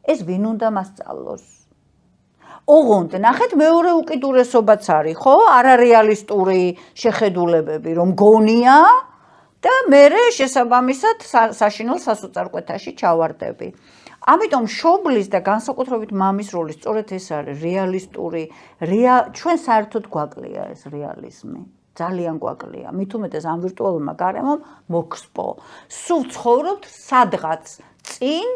ეს ვინ უნდა მასწავლოს? ოღონდ, ნახეთ, მეორე უკიდურესობაც არის, ხო? არარეალისტური შეხედულებები, რომ მგონია და მე შესაბამისად საშინელ სასოწარკვეთაში ჩავარდები. ამიტომ მშობლის და განსაკუთრებით მამის როლი სწორედ ეს არის რეალისტური, ჩვენ საერთოდ გვაკლია ეს რეალიზმი. ძალიან გვაკლია. მით უმეტეს ამ ვირტუალურმა გარემომ მოგსპო. სულ ცხოვრობთ სადღაც წინ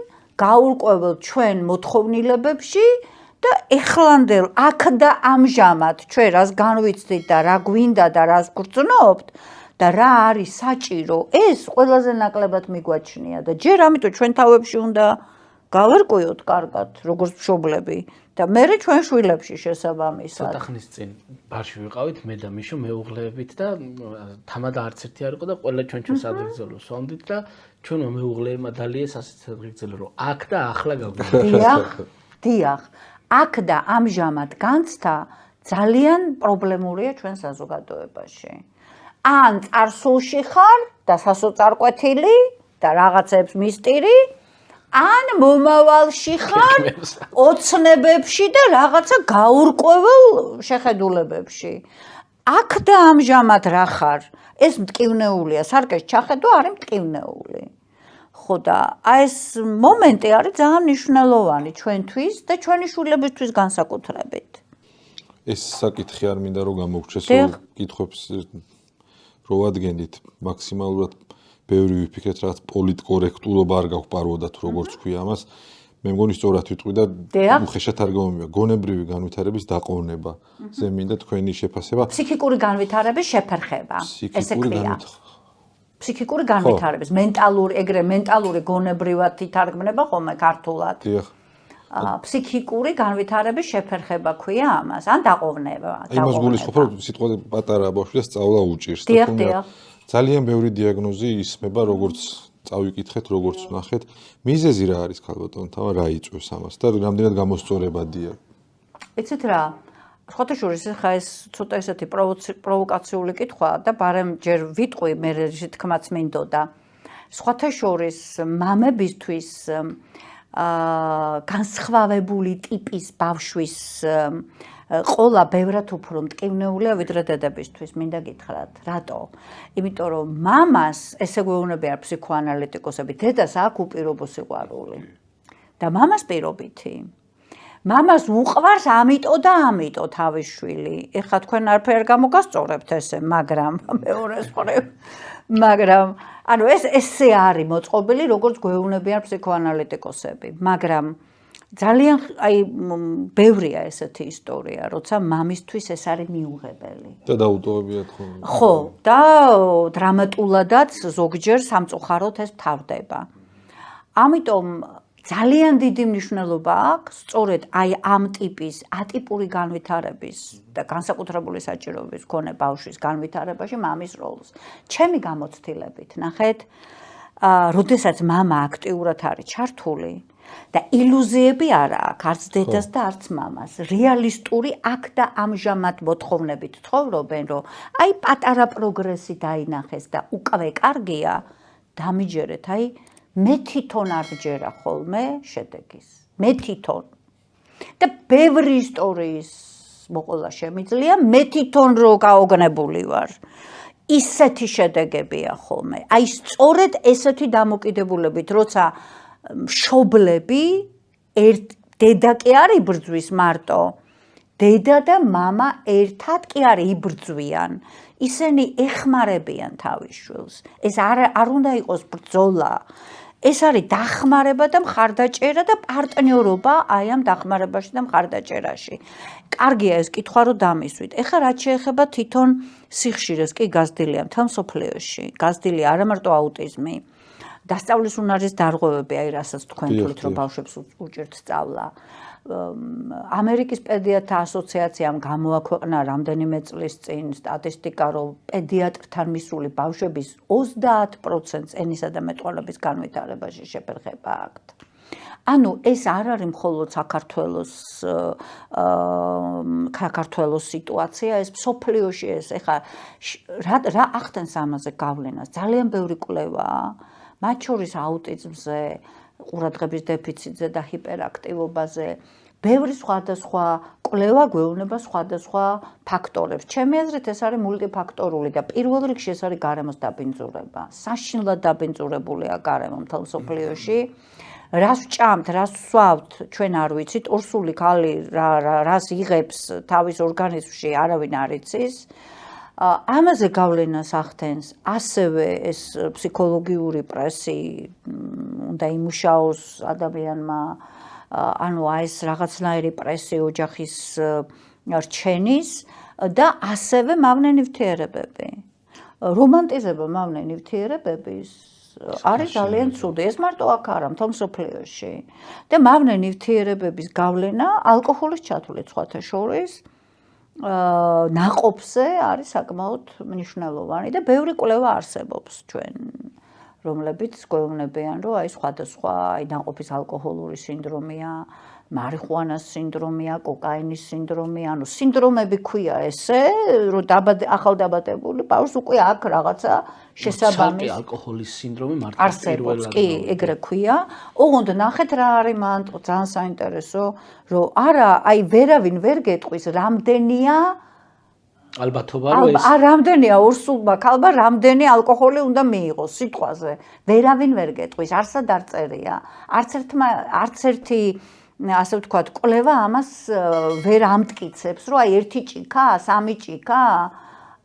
გაურკვეველ ჩვენ მოთხოვნილებებში და ეხლანდელ აქ და ამჟამად ჩვენ რას განვიცდით და რა გვინდა და რას გვგრძნობთ და რა არის საჭირო, ეს ყველაზე ნაკლებად მიგვაჩნია და ჯერ ამიტომ ჩვენ თავებში უნდა გავერკვიოთ კარგად, როგორც მშობლები და მერე ჩვენ შვილებში შესაბამისად. ცოტა ხნის წინ ბარში ვიყავით მე და მიშო მეუღლეებით და თამად არც ერთი არ იყო და ყველა ჩვენ სადღეგრძელოს ვამდით და ჩვენმა მეუღლეებმა დალიეს ასეთ სადღეგრძელო რომ აქ და ახლა გაგვიყვება. დიახ, აქ და ამჟამად განცდა ძალიან პრობლემურია ჩვენ საზოგადოებაში. ან წარსულში ხარ და სასოწარკვეთილი და რაღაცებს მისტირი ან მომავალში ხარ ოცნებებში და რაღაცა გაურკვეველ შეხედულებებში. აქ და ამჟამად რა ხარ? ეს მტკივნეულია, სარკეს ჩახედვა არის მტკივნეული. ხო და აი ეს მომენტი არის ძალიან მნიშვნელოვანი ჩვენთვის და ჩვენი შვილებისთვის განსაკუთრებით. ეს საკითხი არ მინდა რომ გამოგჩეს, რომ კითხვებს რო ადგენდით მაქსიმალურად ბევრი ვიფიქრეთ, რაღაც პოლიტკორექტულობა არ გაქვს პარვოდათ, როგორც ქვია ამას. მე მგონი სწორად ვიტყვი და უხეშად არ გამომივიდა. გონებრივი განვითარების დაყოვნება. ზე მინდა თქვენი შეფასება. ფსიქიკური განვითარების შეფერხება. ესე ქვია. ფსიქიკური განვითარების, მენტალური გონებრივად ითარგმნება ხოლმე ქართულად. დიახ. ფსიქიკური განვითარების შეფერხება ქვია ამას, ან დაყოვნება. იმას გულისხმობ, რომ სიტყვა პატარა ბავშვს სწავლა უჭირს და თუნდაც ძალიან ბევრი დიაგნოზი ისმება, როგორც წავიკითხეთ, როგორც ვნახეთ. მიზეზი რა არის ქალბატონთან, რა იწვევს ამას და რამდენად გამოსწორებადია? იცით რა? ხოთაშორის ხა ეს ცოტა ესეთი პროვოკაციული კითხვაა და ბარემ ჯერ ვიტყვი, მე თქმაც მინდოდა. ხოთაშორის მამებისთვის განსხვავებული ტიპის ბავშვის ყოლა ბევრად უფრო მტკივნეულია ვიდრე დედებისთვის, მინდა გითხრათ. რატო? იმიტომ რომ მამას, ესე გვეუბნებიან ფსიქოანალიტიკოსები, დედას აქვს უპირობო სიყვარული. და მამას პირობითი. მამას უყვარს ამიტო და ამიტო თავის შვილი. ეხლა თქვენ არაფერ გამოგასწორებთ ესე, მაგრამ მეორეს მხრივ, მაგრამ ანუ ესე არის მოწყობილი, როგორც გვეუბნებიან ფსიქოანალიტიკოსები, მაგრამ ძალიან აი ბევრია ესეთი ისტორია, როცა მამისთვის ეს არის მიუღებელი. და დაუტოვებიათ ხოლმე. ხო, და დრამატულადაც ზოგჯერ სამწუხაროდ ეს თავდება. ამიტომ ძალიან დიდი მნიშვნელობა აქვს სწორედ აი ამ ტიპის ატიპური განვითარების და განსაკუთრებული საჭიროების მქონე ბავშვის განვითარებაში მამის როლს. ჩემი გამოცდილებით, ნახეთ, როდესაც მამა აქტიურად არის ჩართული და ილუზიები არ აქვს არც დედას და არც მამას. რეალისტური აქ და ამჟამად მოთხოვნებით ცხოვრობენ, რომ აი პატარა პროგრესი დაინახეს და უკვე კარგია, დამიჯერეთ, აი მე თვითონ არ ვჯერა ხოლმე შედეგის. მე თვითონ. და ბევრი ისტორიის მოყოლა შემიძლია, მე თვითონ რო გაოგნებული ვარ. ისეთი შედეგებია ხოლმე. აი სწორედ ესეთი დამოკიდებულებით, როცა მშობლები დედა კი არ იბრძვის მარტო. დედა და მამა ერთად კი არ იბრძვიან. ისინი ეხმარებიან თავის შვილს. ეს არ უნდა იყოს ბრძოლა. ეს არის დახმარება და მხარდაჭერა და პარტნიორობა აი ამ დახმარებაში და მხარდაჭერაში. კარგია ეს კითხვა რომ დამისვით. ეხლა რაც შეეხება თვითონ სიხშირეს კი გაზრდილია მთელ მსოფლიოში. გაზრდილია არა მარტო აუტიზმი. დასწავლის უნარის დარღვევები, აი რასაც თქვენ თვლით რომ ბავშვებს უჭერთ სწავლა. ამერიკის პედიატრთა ასოციაციამ გამოაქვეყნა რამდენიმე წლის წინ სტატისტიკა, რომ პედიატრთან მისული ბავშვების 30%-ს ენისა და მეტყველების განვითარებაში შეფერხება აქვთ. ანუ ეს არ არის მხოლოდ საქართველოს სიტუაცია, ეს მსოფლიოში ეს ეხა რა ახდენს ამაზე გავლენას? ძალიან ბევრი კვლევაა, მათ შორის აუტიზმზე, ყურადღების დეფიციტზე და ჰიპერაქტივობაზე. ბევრი სხვადასხვა კვლევა გვეუბნება სხვადასხვა ფაქტორებს. ჩემი აზრით ეს არის მულტიფაქტორული და პირველ რიგში ეს არის გარემოს დაბინძურება. საშინლად დაბინძურებულია გარემო მთელ მსოფლიოში. რას ვჭამთ, რას ვსვავთ, ჩვენ არ ვიცით. ორსული ქალი რას იღებს თავის ორგანიზმში, არავინ არ იცის. ამაზე გავლენას ახდენს ასევე ეს ფსიქოლოგიური პრესი, უნდა იმუშაოს ადამიანმა, ანუ აი ეს რაღაცნაირი პრესი ოჯახის რჩენის და ასევე მავნე ნივთიერებები. რომანტიზება მავნე ნივთიერებების არის ძალიან ცუდი. ეს მარტო აქ არა, მთელ მსოფლიოში. და მავნე ნივთიერებების გავლენა ალკოჰოლის ჩათვლით სხვათა შორის ნაყოფზე არის საკმაოდ მნიშვნელოვანი და ბევრი კვლევა არსებობს ჩვენ, რომლებიც გვეუბნებიან, რომ აი სხვადასხვა აი ნაყოფის ალკოჰოლური სინდრომია, მარიხუანას სინდრომია, კოკაინის სინდრომია, ანუ სინდრომები ქვია ესე, რომ ახალდაბადებული ბავშვს უკვე აქვს რაღაცა შესაბამისი ალკოჰოლის სინდრომი მარტო არსებობს, კი, ეგრე ქვია. ოღონდ ნახეთ რა არის მანდ ძალიან საინტერესო, რომ არა, აი ვერავინ ვერ გეტყვის რამდენია ალბათობა რომ ეს რამდენია ორსულმა ქალბა რამდენი ალკოჰოლი უნდა მიიღოს სიტყვაზე. ვერავინ ვერ გეტყვის, არსად არ წერია. არც ერთი ასე ვთქვათ, კვლევა ამას ვერ ამტკიცებს, რომ აი ერთი ჭიქა, სამი ჭიქა,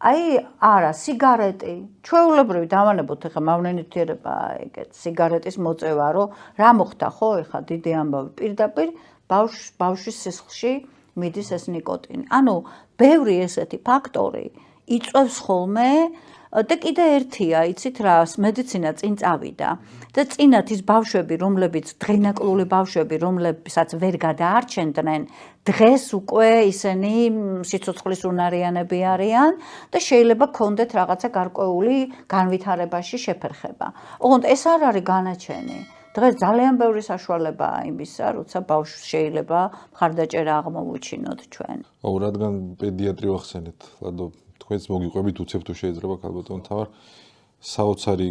აი არა, სიგარეტი. ჩვეულებრივი დავანებოთ ეხლა მავნე ნივთიერება ეგეთ სიგარეტის მოწევა, რომ რა მოხდა ხო ეხლა დიდი ამბავი პირდაპირ ბავშვის სისხლში მიდის ეს ნიკოტინი. ანუ ბევრი ესეთი ფაქტორი იწვევს ხოლმე და კიდე ერთია, იცით რა, მედიცინა წინ წავიდა და წინათ ის ბავშვები, რომლებიც დღენაკლული ბავშვები, რომლებსაც ვერ გადაარჩენდნენ, დღეს უკვე ისინი სიცოცხლის უნარიანები არიან და შეიძლება გქონდეთ რაღაცა გარკვეული განვითარებაში შეფერხება. ოღონდ ეს არ არის განაჩენი. დღეს ძალიან ბევრი საშუალებაა იმისა, როცა ბავშვს შეიძლება მხარდაჭერა აღმოვუჩინოთ ჩვენ. აუ, რადგან პედიატრი ვახსენეთ, ლადო, თქვენც მოგიყვებით უცებ თუ შეიძლება ქალბატონ თავარ. საოცარი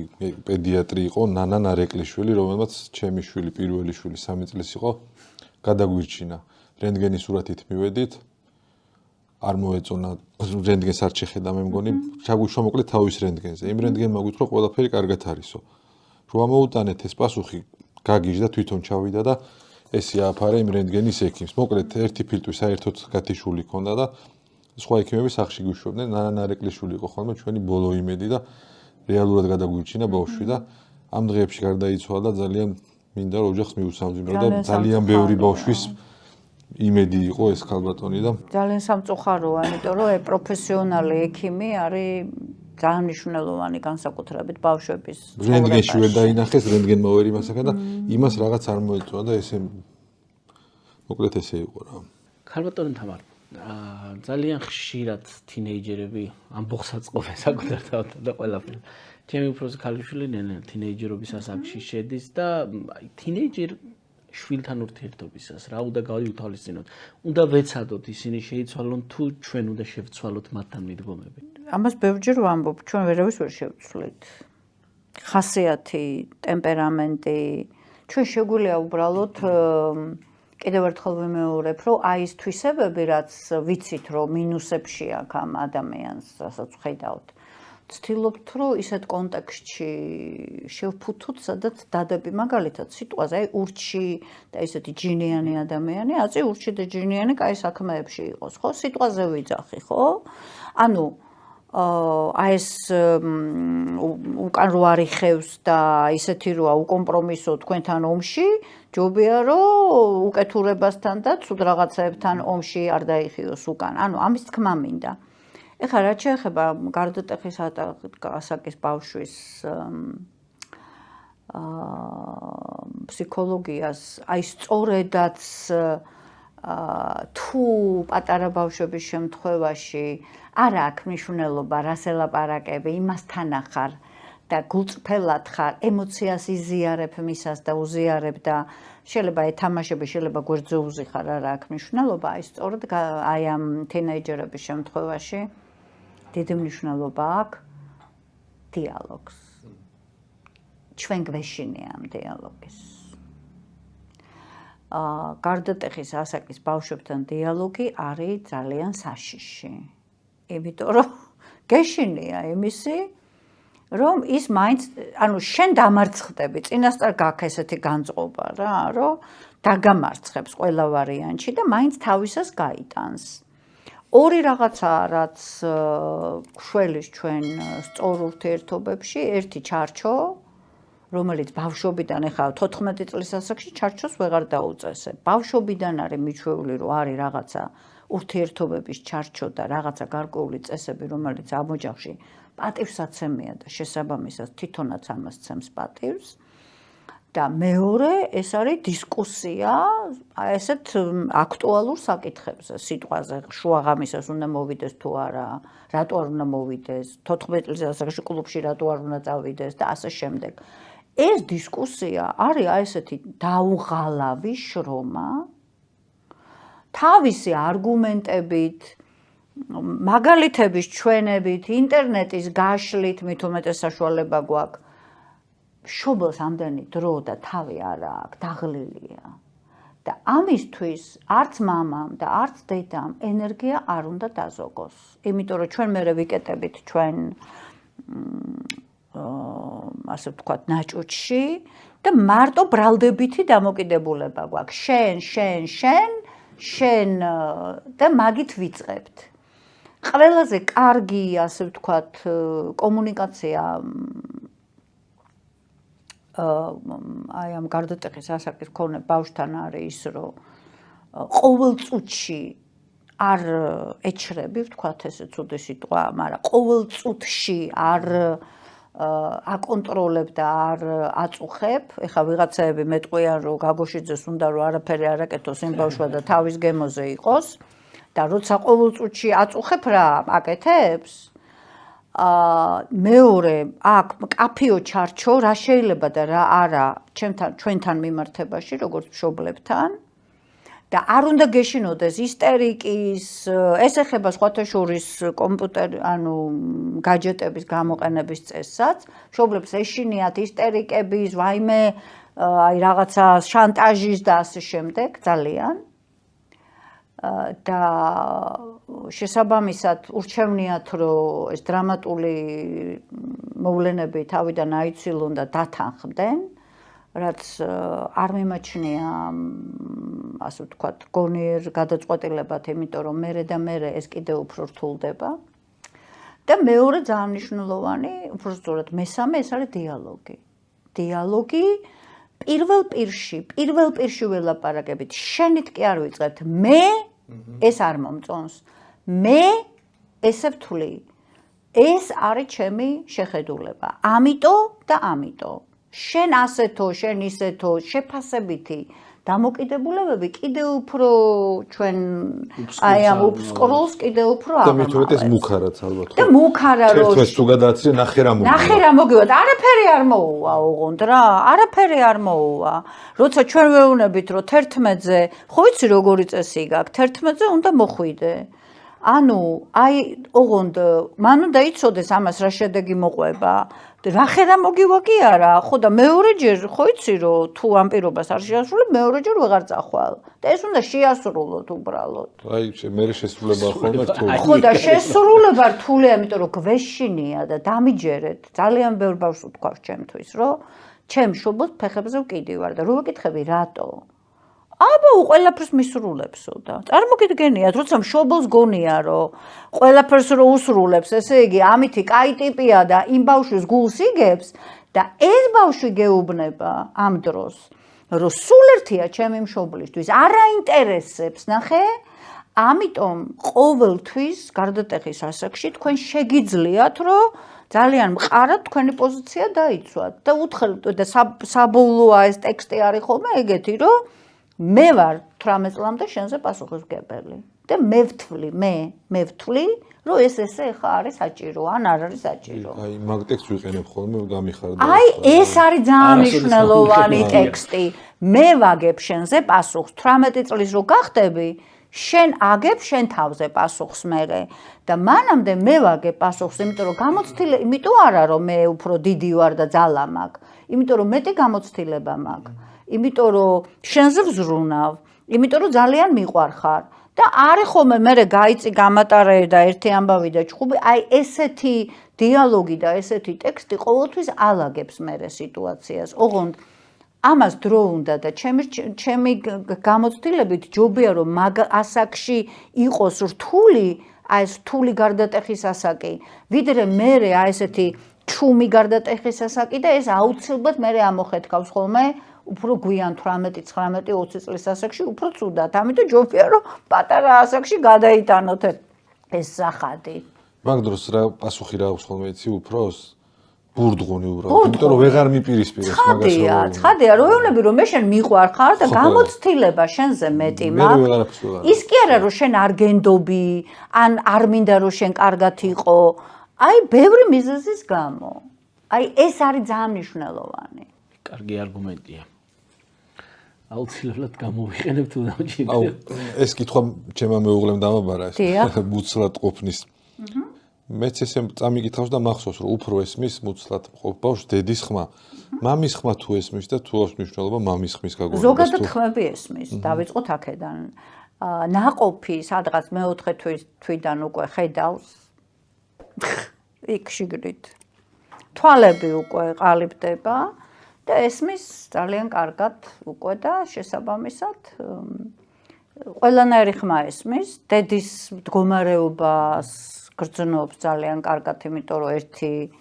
პედიატრი იყო ნანა ნარეკვლიშვილი, რომელმაც ჩემი შვილი, პირველი შვილი 3 წლის იყო, გადაგვირჩინა. რენტგენის სურათით მივედით. არ მოეწონა რენტგენს არ შეხედა მე მგონი, ჩაგვიშვა მოკლედ თავის რენტგენზე. იმ რენტგენმა გვით რომ ყველაფერი კარგად არისო. რო ამოუტანეთ ეს პასუხი, გაგიჟდა თვითონ ჩავიდა და ესე ააფარა იმ რენტგენის ექიმს. მოკლედ ერთი ფილტვი საერთოდ გათიშული ქონდა და სხვა ექიმები სახში გვიშვებდნენ. ნანა ნარეკვლიშვილი იყო ხოლმე ჩვენი ბოლო იმედი და რეალურად გადაგვირჩინა ბავშვი და ამ დღეებში გარდაიცვალა და ძალიან მინდა რომ ოჯახს მიუსამძიმრო და ძალიან ბევრი ბავშვის იმედი იყო ეს ქალბატონი და ძალიან სამწუხაროა, იმიტომ რომ პროფესიონალი ექიმი არის ძალიან მნიშვნელოვანი განსაკუთრებით ბავშვების რენტგენში ვერ დაინახეს, რენტგენმა ვერ იმასაკა და იმას რაღაც არ მოეწოა და ესე მოკლედ ესე იყო რა. ქალბატონი თამარ, ძალიან ხშირად თინეიჯერები ამბოხს აწყობენ საკუთარ თავთან და ყველაფერს. ჩემი უფროსი ქალიშვილი თინეიჯერობის ასაკში შედის და თინეიჯერ შვილთან ურთიერთობისას რა უნდა გავიუთვალისწინოთ? უნდა ვეცადოთ ისინი შეიცვალონ თუ ჩვენ უნდა შევცვალოთ მათთან მიდგომები? ამას ბევრჯერ ვამბობ, ჩვენ ვერავის ვერ შევცვლით. ხასიათი, ტემპერამენტი, ჩვენ შეგვიძლია უბრალოდ კიდევ ერთხელ ვიმეორებ, რომ აი ეს თვისებები, რაც ვიცით, რომ მინუსებში აქვს ამ ადამიანს, რასაც ვხედავთ, ვცდილობთ, რომ ისეთ კონტექსტში შევფუთოთ, სადაც დადები მაგალითად სიტყვაზე, აი ურჩი და ისეთი ჯინიანი ადამიანი, აწი ურჩი და ჯინიანი კაი საქმეებში იყოს, ხო? სიტყვაზე ვიძახი, ხო? ანუ აი ეს უკან რო არიხევს და ისეთი როა უკომპრომისო თქვენთან ომში, ჯობია რომ უკეთურებასთან და ცუდ რაღაცაებთან ომში არ დაიხიოს უკან. ანუ ამის თქმა მინდა. ეხლა რაც შეეხება გარდატეხის ასაკის ბავშვის ფსიქოლოგიას, აი სწორედაც თუ პატარა ბავშვების შემთხვევაში არ აქვს მნიშვნელობა რას ელაპარაკები, იმასთან ახარ და გულწრფელად ხარ, ემოციას იზიარებ მისას და უზიარებ და შეიძლება ეთამაშები, შეიძლება გვერდზე უზიხარ, არ აქვს მნიშვნელობა, აი სწორედ აი ამ თინეიჯერების შემთხვევაში დიდი მნიშვნელობა აქვს დიალოგს. ჩვენ გვეშინია ამ დიალოგის. გარდატეხის ასაკის ბავშვებთან დიალოგი არის ძალიან საშიში. იმიტომ რომ გეშინია იმისი, რომ ის მაინც, ანუ შენ დამარცხდები, წინასწარ გაქვს ესეთი განწყობა რა, რომ დაგამარცხებს ყველა ვარიანტში და მაინც თავისას გაიტანს. ორი რაღაცა, რაც გშველის ჩვენ სწორ ურთიერთობებში, ერთი ჩარჩო, რომელიც ბავშვობიდან ეხლა 14 წლის ასაკში ჩარჩოს ვეღარ დაუწესებ. ბავშვობიდან არის მიჩვეული, რომ არის რაღაცა ურთიერთობების ჩარჩო და რაღაცა გარკვეული წესები, რომელიც ამ ოჯახში პატივსაცემია და შესაბამისად თვითონაც ამას ცემს პატივს. და მეორე, ეს არის დისკუსია, აი ესეთ აქტუალურ საკითხებზე, სიტყვაზე, შუაღამისას უნდა მოვიდეს თუ არა, რატო არ უნდა მოვიდეს, 14 წლის ასაკში კლუბში რატო არ უნდა წავიდეს და ასე შემდეგ. ეს დისკუსია არის აი ესეთი დაუღალავი შრომა, თავისი არგუმენტებით, მაგალითების ჩვენებით, ინტერნეტის გაშლით, მით უმეტეს საშუალება გვაქვს. შობელს ამდენი დრო და თავი არ აქვს, დაღლილია. და ამისთვის არც მამამ და არც დედამ ენერგია არ უნდა დაზოგოს. იმიტომ რომ ჩვენ მერე ვიკეტებით ჩვენ ასე ვთქვათ, ნაჭუჭში და მარტო ბრალდებითი დამოკიდებულება გვაქვს. შენ და მაგით ვიწყებთ. ყველაზე კარგი, ასე ვთქვათ, კომუნიკაცია აი ამ გარდატეხის ასაკის მქონე ბავშვთან არის ის, რომ ყოველ წუთში არ ეჩრები, ვთქვათ ესე ცუდი სიტყვა, მაგრამ ყოველ წუთში არ აკონტროლებ და არ აწუხებ. ეხლა ვიღაცაები მეტყვიან, რომ გაგოშიძეს უნდა რომ არაფერი არ აკეთოს იმ ბავშვმა და თავის გემოზე იყოს და როცა ყოველ წუთში აწუხებ რა აკეთებს. მეორე, აქ კაფეო ჩარჩო, რა შეიძლება და რა არა ჩვენთან მიმართებაში, როგორც მშობლებთან. და არ უნდა გეშინოდეს ისტერიკის, ეს ეხება სხვათა შორის კომპიუტერი, ანუ გაჯეტების გამოყენების წესსაც. მშობლებს ეშინიათ ისტერიკების, ვაიმე, აი რაღაცა შანტაჟის და ასე შემდეგ, ძალიან. და შესაბამისად ურჩევნიათ, რომ ეს დრამატული მოვლენები თავიდან აიცილონ და დათანხმდნენ, რაც არ მიმაჩნია, ასე ვთქვათ, გონიერ გადაწყვეტილებად, იმიტომ რომ მერე და მერე ეს კიდევ უფრო რთულდება. და მეორე ძალიან მნიშვნელოვანი, უფრო სწორად მესამე, ეს არის დიალოგი. დიალოგი პირველ პირში ველაპარაკებით, შენით კი არ ვიწყებთ. მე ეს არ მომწონს. მე ესე ვთვლი. ეს არის ჩემი შეხედულება. ამიტომ. შენ ასეთო, შენ ისეთო, შეფასებითი დამოკიდებულებები კიდევ უფრო ჩვენ აი ამ უსკროლს კიდევ უფრო და მით უმეტეს მუქარაც ალბათ. და მუქარა რო ერთმანეთს თუ გადააცრე ნახე რა მოვიდა. ნახე რა მოგივათ, არაფერი არ მოუვა ოღონდ რა, არაფერი არ მოუვა. როცა ჩვენ ვეუბნებით რომ 11-ზე, ხო იცი როგორი წესი გაქვს, 11-ზე უნდა მოხვიდე. ანუ აი ოღონდ მან უნდა იცოდეს ამას რა შედეგი მოყვება. რახე რა მოგივა კი არა, ხო და მეორეჯერ ხო იცი რომ თუ ამ პირობას არ შეასრულებ, მეორეჯერ ვეღარ წახვალ. და ეს უნდა შეასრულოთ უბრალოდ. აი მე შესრულება ხოლმე რთული. ხო და შესრულება რთულია, იმიტომ რომ გვეშინია და დამიჯერეთ. ძალიან ბევრ ბავშვს უთქვავს ჩემთვის, რომ ჩემ შობლს ფეხებზე ვკიდივარ და რო ვეკითხები რატო? აბა ყველაფერს მისრულებსო და წარმოგიდგენიათ, როცა მშობლს გონია, რომ ყველაფერს რო უსრულებს, ესე იგი ამითი კაი ტიპია და იმ ბავშვის გულს იგებს და ეს ბავშვი გეუბნება ამ დროს, რომ სულ ერთია ჩემი მშობლისთვის, არ აინტერესებს, ნახე? ამიტომ ყოველთვის გარდატეხის ასაკში თქვენ შეგიძლიათ, რომ ძალიან მყარად თქვენი პოზიცია დაიცვათ და უთხრათ და საბოლოო ეს ტექსტი არის ხოლმე ეგეთი, რომ მე ვარ 18 წლამდე შენზე პასუხისმგებელი და მე ვთვლი, რომ ეს ესე ხა არის საჭირო, ან არ არის საჭირო. აი მაგ ტექსტს ვიყენებ ხოლმე გამიხარდა. აი ეს არის ძალიან მნიშვნელოვანი ტექსტი. მე ვაგებ შენზე პასუხს, 18 წლის რო გახდები, შენ აგებ შენ თავზე პასუხს მერე და მანამდე მე ვაგებ პასუხს, იმიტომ რომ გამოცდილება, იმიტომ არა რომ მე უფრო დიდი ვარ და ძალა მაქვს, იმიტომ რომ მეტი გამოცდილება მაქვს. იმიტომ რომ შენზე ვზრუნავ, იმიტომ რომ ძალიან მიყვარხარ და არის ხოლმე მერე გაიწი გამატარე და ერთი ამბავი და ჩხუბი, აი ესეთი დიალოგი და ესეთი ტექსტი ყოველთვის ალაგებს მერე სიტუაციას. ოღონდ ამას დრო უნდა და ჩემი გამოცდილებით ჯობია რომ მაგ ასაკში იყოს რთული, აი ეს რთული გარდატეხის ასაკი, ვიდრე მერე აი ესეთი ჩუმი გარდატეხის ასაკი და ეს აუცილებლად მერე ამოხეთქავს ხოლმე უფრო გვიან 18, 19, 20 წლის ასაკში უფრო ცუდად. ამიტომ ჯობია რომ პატარა ასაკში გადაიტანოთ ეს სახადი. მაგ დროს რა პასუხი რა აქვს ხოლმე იცი უფროს? ბურდღუნი უბრალოდ. იმიტომ რომ ვეღარ მიპირისპირეს მაგას რომ. ცხადია, რო ეუბნები რომ მე შენ მიყვარხარ და გამოცდილება შენზე მეტი მაქვს. ის კი არა რომ შენ არ გენდობი, ან არ მინდა რომ შენ კარგად იყო. აი ბევრი მიზეზის გამო. აი ეს არის ძალიან მნიშვნელოვანი. კარგი არგუმენტია. აუცილებლად გამოვიყენებ თუ დამჭირდება. აუ ეს კითხვა ჩემმა მეუღლემ დამაბარა ეს მუცლად ყოფნის. მეც ესე წამიკითხავს და მახსოვს რომ უფრო ესმის მუცლად ყოფ ბავშვს დედის ხმა. მამის ხმა თუ ესმის და თუ აქვს მნიშვნელობა მამის ხმის გაგონებას. ზოგადად ხმები ესმის, დავიწყოთ აქედან. ნაყოფი სადღაც მეოთხე თვიდან უკვე ხედავს. იქ შიგრით. თვალები უკვე ყალიბდება. და ესმის ძალიან კარგად უკვე და შესაბამისად ყველანაირი ხმა ესმის, დედის მდგომარეობას გრძნობს ძალიან კარგად, იმიტომ რომ ერთი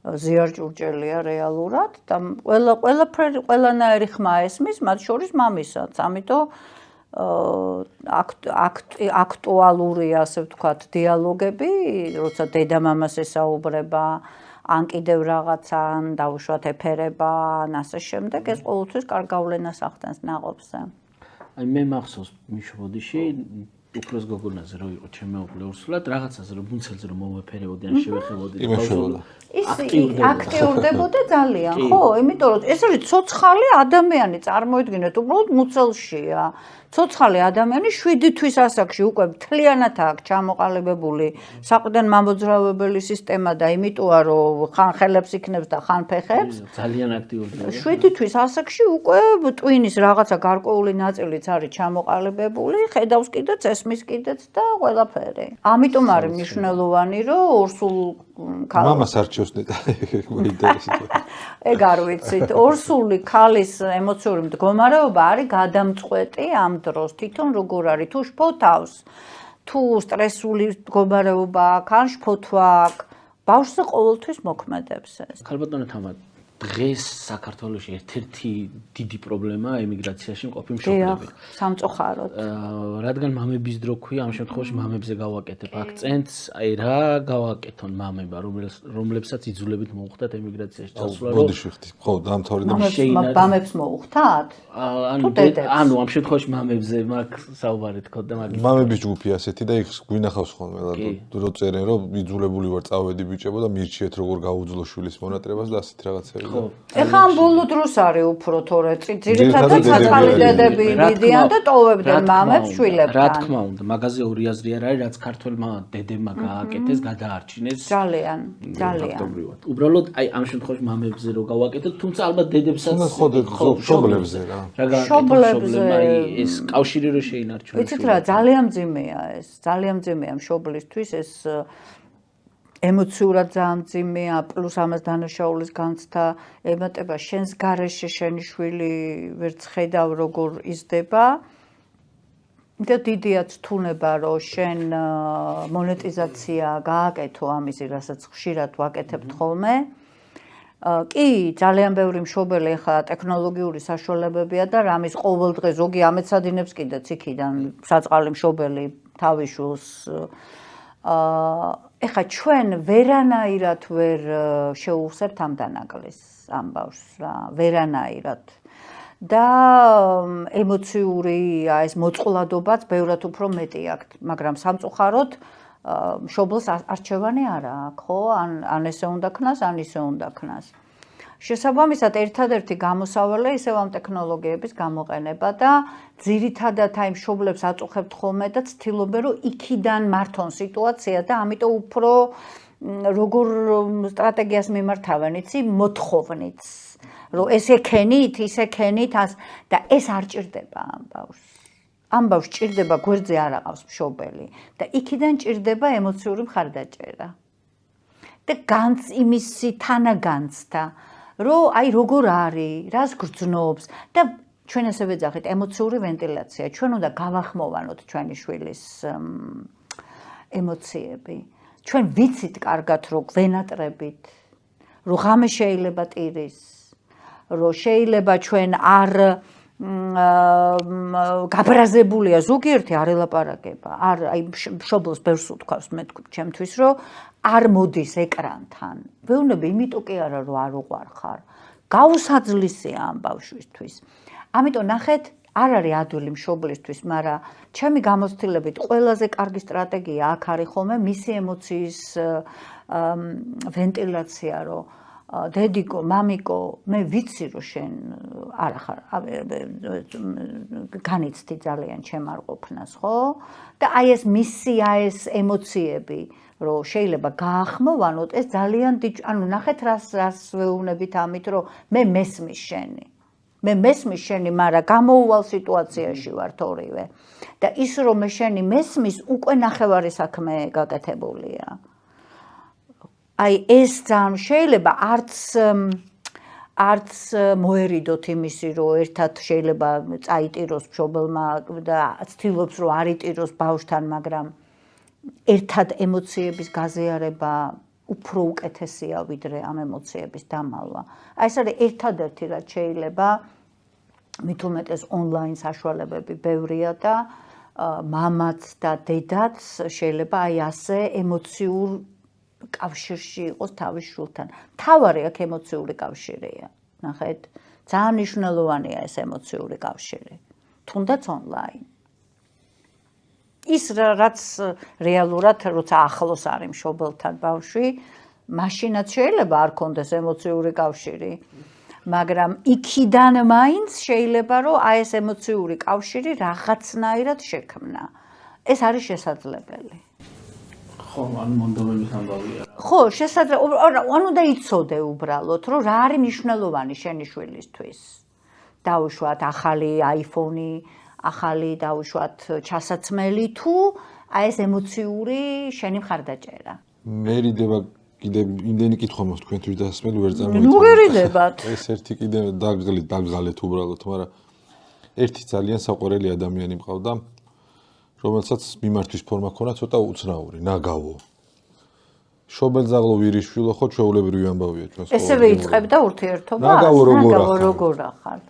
ზიარჭურჭელია რეალურად და ყველანაირი ხმა ესმის, მათ შორის მამისაც, ამიტომ აქტუალურია, ასე ვთქვათ, დიალოგები, როცა დედა მამას ესაუბრება, ან კიდევ რაღაცა, ან დაუშვათ ეფერება, ან ასე შემდეგ, ეს ყოველთვის კარგ გავლენას ახდენს ნაყოფზე. აი მე მახსოვს მიშობოდიში უფროს გოგონაზე რო იყო ჩემი მეუღლე ურსულად, რაღაცაზე რომ მუნცელზე რომ მოვეფერებოდი ან შევეხებოდი. ის აქტიურდებოდა ძალიან, ხო, იმიტომ რომ ეს არის ცოცხალი ადამიანი, წარმოიდგინეთ, უბრალოდ მუცელშია. ცოცხალი ადამიანი 7 თვის ასაკში უკვე მთლიანად აქვს ჩამოყალიბებული საყრდენ მამოძრავებელი სისტემა და იმიტოა რომ ხან ხელებს იქნებს და ხან ფეხებს. ძალიან აქტიურია. 7 თვის ასაკში უკვე ტვინის რაღაცა გარკვეული ნაწილიც არის ჩამოყალიბებული, ხედავს კიდეც, ესმის კიდეც და ყველაფერი. ამიტომ არის მნიშვნელოვანი რომ ორსულ მამას არჩევს ნეტა მოინტერესებს. ეგ არ ვიცით, ორსული ქალის ემოციური მდგომარეობა არის გადამწყვეტი ამ დროს თვითონ როგორ არის თუ შფოთავს თუ სტრესული მდგომარეობა აქვს ან შფოთვა აქვს ბავშვზე ყოველთვის მოქმედებს ეს. ქალბატონო თამარ, დღეს საქართველოში ერთ-ერთი დიდი პრობლემა ემიგრაციაში მყოფი მშობლები. სამწუხაროდ. რადგან მამების დრო ქვია, ამ შემთხვევაში მამებზე გავაკეთებ აქცენტს, აი რა გავაკეთონ მამება, რომლებსაც იძულებით მოუხდათ ემიგრაციაში წასვლა, რომ მოდი შევხდი. ხო, დამთავრე და მამებს მოუხდათ? ანუ ამ შემთხვევაში მამებზე მაქვს საუბარი თქო და მაგის მამების ჯგუფი ასეთი და იქ გვინახავს ხოლმე რო წერენ რომ იძულებული ვარ წავედი ბიჭებო და მირჩიეთ როგორ გაუძლო შვილის მონატრებას და ასეთ რაღაცები. ეხლა ამ ბოლო დროს არის უფრო თორე ძირითადად საწყალი დედები მიდიან და ტოვებდნენ მამებს შვილებთან. რა თქმა უნდა, მაგაზე ორი აზრი არ არის, რაც ქართველმა დედებმა გააკეთეს, გადაარჩინეს. ძალიან. ფაქტობრივად. უბრალოდ აი ამ შემთხვევაში მამებზე რო გავაკეთოთ, თუმცა ალბათ დედებსაც მშობლებზე რა. მშობლებზე აი ეს კავშირი რო შეინარჩუნოს. ვიცით რა, ძალიან მძიმეა ეს. ძალიან მძიმეა მშობლისთვის ეს ემოციურად ძალიან მძიმეა, პლუს ამას დანაშაულის განცდა, ემატება შენს გარეშე შენი შვილი ვერც ხედავ როგორ იზრდება. და დიდია თუნება რომ შენ მონეტიზაცია გააკეთო ამისი, რასაც ხშირად ვაკეთებთ ხოლმე. კი, ძალიან ბევრი მშობელი ახლა ტექნოლოგიური საშუალებებია და რამის ყოველდღე ზოგი ამეცადინებს კიდეც იქიდან საწყალი მშობელი თავის შვილს ეხა ჩვენ ვერანაირად ვერ შეუხსებთ ამ დანაკლისს ამ ბავშვს რა, ვერანაირად. და ემოციური ეს მოწყვლადობაც ბევრად უფრო მეტი აქვს, მაგრამ სამწუხაროდ მშობლს არჩევანი არ აქვს, ხო? ან ესე უნდა ქნას, ან ისე უნდა ქნას. შესაბამისად, ერთადერთი გამოსავალი ისევ ამ ტექნოლოგიების გამოყენება და ძირითადად აი მშობლებს აწუხებთ ხოლმე და ცდილობენ რომ იქიდან მართონ სიტუაცია და ამიტომ უფრო როგორ სტრატეგიას მიმართავენ, იცი, მოთხოვნით, რომ ესე ქენით, ისე ქენით და ეს არ ჭირდება ამ ბავშვს. ამ ბავშვს ჭირდება გვერდზე არ აყავს მშობელი და იქიდან ჭირდება ემოციური მხარდაჭერა. და იმისი თანაგანცდა, რომ აი როგორ არის, რას გრძნობს და ჩვენ ასე ვეძახით ემოციური ვენტილაცია. ჩვენ უნდა გავახმოვანოთ ჩვენი შვილის ემოციები. ჩვენ ვიცით კარგად რომ გვენატრებით, რომ ღამე შეიძლება ტირის, რომ შეიძლება ჩვენ არ გაბრაზებულია ზოგიერთი არ ელაპარაკება, არ აი მშობლს ბევრს უთქვავს მე ჩემთვის რომ არ მოდის ეკრანთან. ვეუბნები იმიტომ კი არა რომ არ უყვარხარ. გაუსაძლისია ამ ბავშვისთვის. ამიტომ ნახეთ, არ არის ადვილი მშობლისთვის, მაგრამ ჩემი გამოცდილებით ყველაზე კარგი სტრატეგია აქ არის ხოლმე მისი ემოციის ვენტილაცია, რომ დედიკო, მამიკო, მე ვიცი რომ შენ არ ხარ განიცდი ძალიან ჩემ არ ყოფნას, ხო? და აი ეს მისი ეს ემოციები რომ შეიძლება გაახმოვანოთ, ეს ძალიან ანუ ნახეთ რას ვეუბნებით ამით, რომ მე მესმის შენი. მე მესმის შენი, მაგრამ გამოუვალ სიტუაციაში ვართ ორივე. და ის რომ მე შენი მესმის, უკვე ნახევარი საქმე გაკეთებულია. აი ეს ძალიან შეიძლება არც მოერიდოთ იმისი, რომ ერთად შეიძლება წაიტიროს მშობელმა და ცდილობს რომ არ იტიროს ბავშვთან, მაგრამ ერთად ემოციების გაზიარება უფრო უკეთესია ვიდრე ამ ემოციების დამალვა. აი ეს არის ერთადერთი რაც შეიძლება მით უმეტეს ონლაინ საშუალებები ბევრია და მამაც და დედაც შეიძლება აი ასე ემოციურ კავშირში იყოს თავის შვილთან. თავარი აქ ემოციური კავშირია. ნახეთ, ძალიან მნიშვნელოვანია ეს ემოციური კავშირი. თუნდაც ონლაინ. ის რაც რეალურად როცა ახლოს არის მშობელთან ბავშვი, მაშინაც შეიძლება არ კონდეს ემოციური კავშირი. მაგრამ იქიდან მაინც შეიძლება რომ აი ეს ემოციური კავშირი რაღაცნაირად შექმნა. ეს არის შესაძლებელი. ხო, ან მონდომების ამბავია. ხო, შესაძლებელი, ანუ და იცოდე უბრალოდ, რომ რა არის მნიშვნელოვანი შენი შვილისთვის. დაუშვათ ახალი iPhone-ი, ახალი დაუშვათ ჩასაცმელი თუ აი ეს ემოციური შენი მხარდაჭერა. მე რიდება კიდე იმდენი კითხვა მაქვს თქვენთვის დასმელი ვერ წამოიწევ. ნუ გერიდებათ. ეს ერთი კიდე დაგღალეთ უბრალოდ, მაგრამ ერთი ძალიან საყვარელი ადამიანი მყავდა, რომელსაც მიმართვის ფორმა ქონა ცოტა უცნაური, ნაგავო. შობელძაღლო ვირიშვილო ხო ჩვეულებრივი ამბავია ჩვენს ყოველდღიურ. ესევე იწყებდა ურთიერთობა? ნაგავო როგორ ახალ?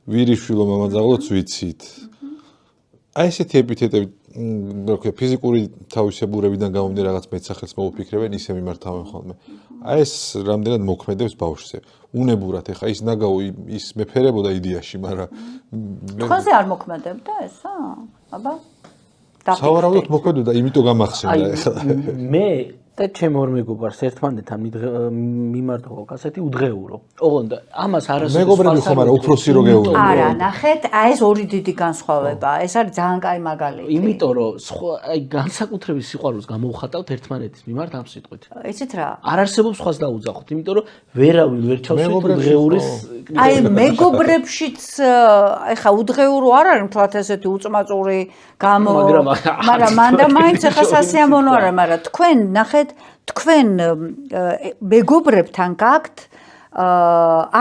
ვირიშვილო მამაძაღლოც ვიცით. აი ესეთი ეპითეტები, რა ქვია, ფიზიკური თავისებურებიდან გამომდინარე რაღაც მეტსახელს მოუფიქრებენ, ისე მიმართავენ ხოლმე. აი ეს რამდენად მოქმედებს ბავშვზე. უნებურად ეხა ის ნაგავო ის მეფერებოდა იდეაში, მაგრამ თქვენზე არ მოქმედებდა ესა? აბა. სავარაუდოდ მოქმედოდა, იმიტომ გამახსენდა ეხლა. მე და ჩემ ორ მეგობარს ერთმანეთთან მიმართავ კასეთი უდღეურო. ოღონდ ამას არასოდეს მეგობრები ხომ არა უფროსი რო გეუბნები. არა, ნახეთ, აი ეს ორი დიდი განსხვავება. ეს არის ძალიან კაი მაგალითი. იმიტომ რომ აი განსაკუთრების სიყვარულს გამოვხატავთ ერთმანეთის მიმართ ამ სიტყვით. იცით რა? არ არსებობს სხვას დაუძახოთ, იმიტომ რომ ვერავინ ვერ ჩავსვით უდღეურის. აი მეგობრებშიც ეხა უდღეურო არ არის თქვათ ესეთი უწმაწური გამო, მაგრამ მანდა მაინც ეხა სასიამოვნო არა, მაგრამ თქვენ ნახეთ თქვენ მეგობრებთან გაქვთ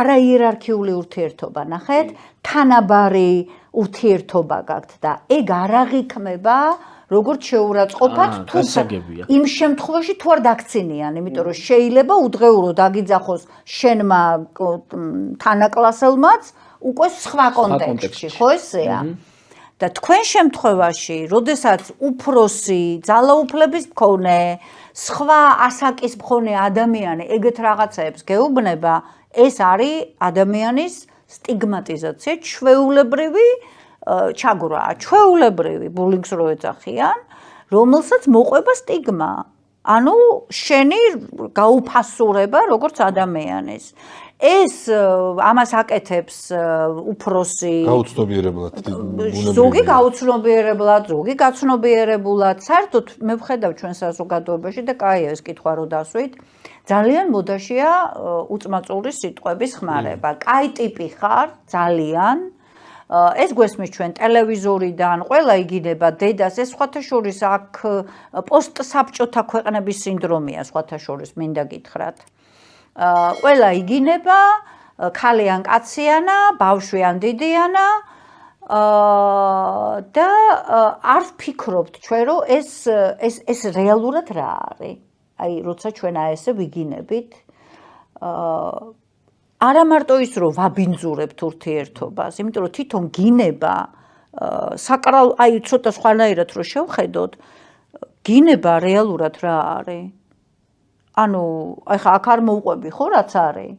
არაიერარქიული ურთიერთობა, ნახეთ, თანაბარი ურთიერთობა გაქვთ და ეგ არ აღიქმება როგორც შეურაცხყოფად თუ იმ შემთხვევაში თუ არ დაქცინიან, იმიტომ რომ შეიძლება უდღეურო დაგიძახოს შენმა თანაკლასელმაც უკვე სხვა კონტექსტში, ხო ესეა? და თქვენ შემთხვევაში, როდესაც უფროსი, ძალაუფლების მქონე, სხვა ასაკის მქონე ადამიანი ეგეთ რაღაცებს გეუბნება, ეს არის ადამიანის სტიგმატიზაცია, ჩვეულებრივი ჩაგვრა, ჩვეულებრივი ბულინგს რო ეძახიან, რომელსაც მოყვება სტიგმა. ანუ შენი გაუფასურება როგორც ადამიანის. ეს ამას აკეთებს უფროსი გაუცნობიერებლად ზოგი გაუცნობიერებლად, ზოგი გაცნობიერებულად. საერთოდ მე ვხედავ ჩვენ საზოგადოებაში და კაია ეს კითხვა რო დასვით, ძალიან მოდაშია უწმაწური სიტყვების ხმარება. კაი ტიპი ხარ, ძალიან. ეს გვესმის ჩვენ ტელევიზორიდან, ყველა იგინება დედას, ეს სხვათა შორის აქ პოსტსაბჭოთა ქვეყნების სინდრომია სხვათა შორის მინდა გითხრათ. ყველა იგინება, ქალი ან კაციანა, ბავშვი ან დიდიანა და არ ვფიქრობთ ჩვენ რომ ეს რეალურად რა არის. აი, როცა ჩვენ ესე ვიგინებით, არა მარტო ის რომ ვაბინძურებთ ურთიერთობას, იმიტომ რომ თვითონ გინება აი ცოტა სხვანაირად რო შევხედოთ, გინება რეალურად რა არის? ანუ ახლა აქ არ მოუყვები ხო რაც არის?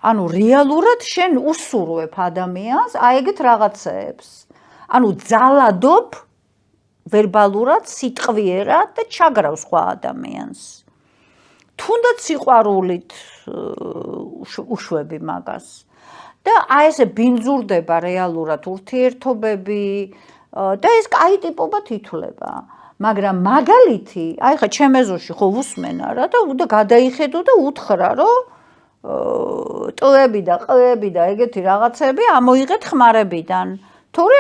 ანუ რეალურად შენ უსურვებ ადამიანს აი ეგეთ რაღაცეებს. ანუ ძალადობ ვერბალურად, სიტყვიერად და ჩაგრავ სხვა ადამიანს. თუნდაც სიყვარულით უშვები მაგას. და აი ესე ბინძურდება რეალურად ურთიერთობები და ეს კაი ტიპობად ითვლება. მაგრამ მაგალითი, აი ხა ჩემ ეზოში ხო უსმენა რა და გადაიხედო და უთხრა რომ ტოები და ყლები და ეგეთი რაღაცები ამოიღეთ ხმარებიდან. თორე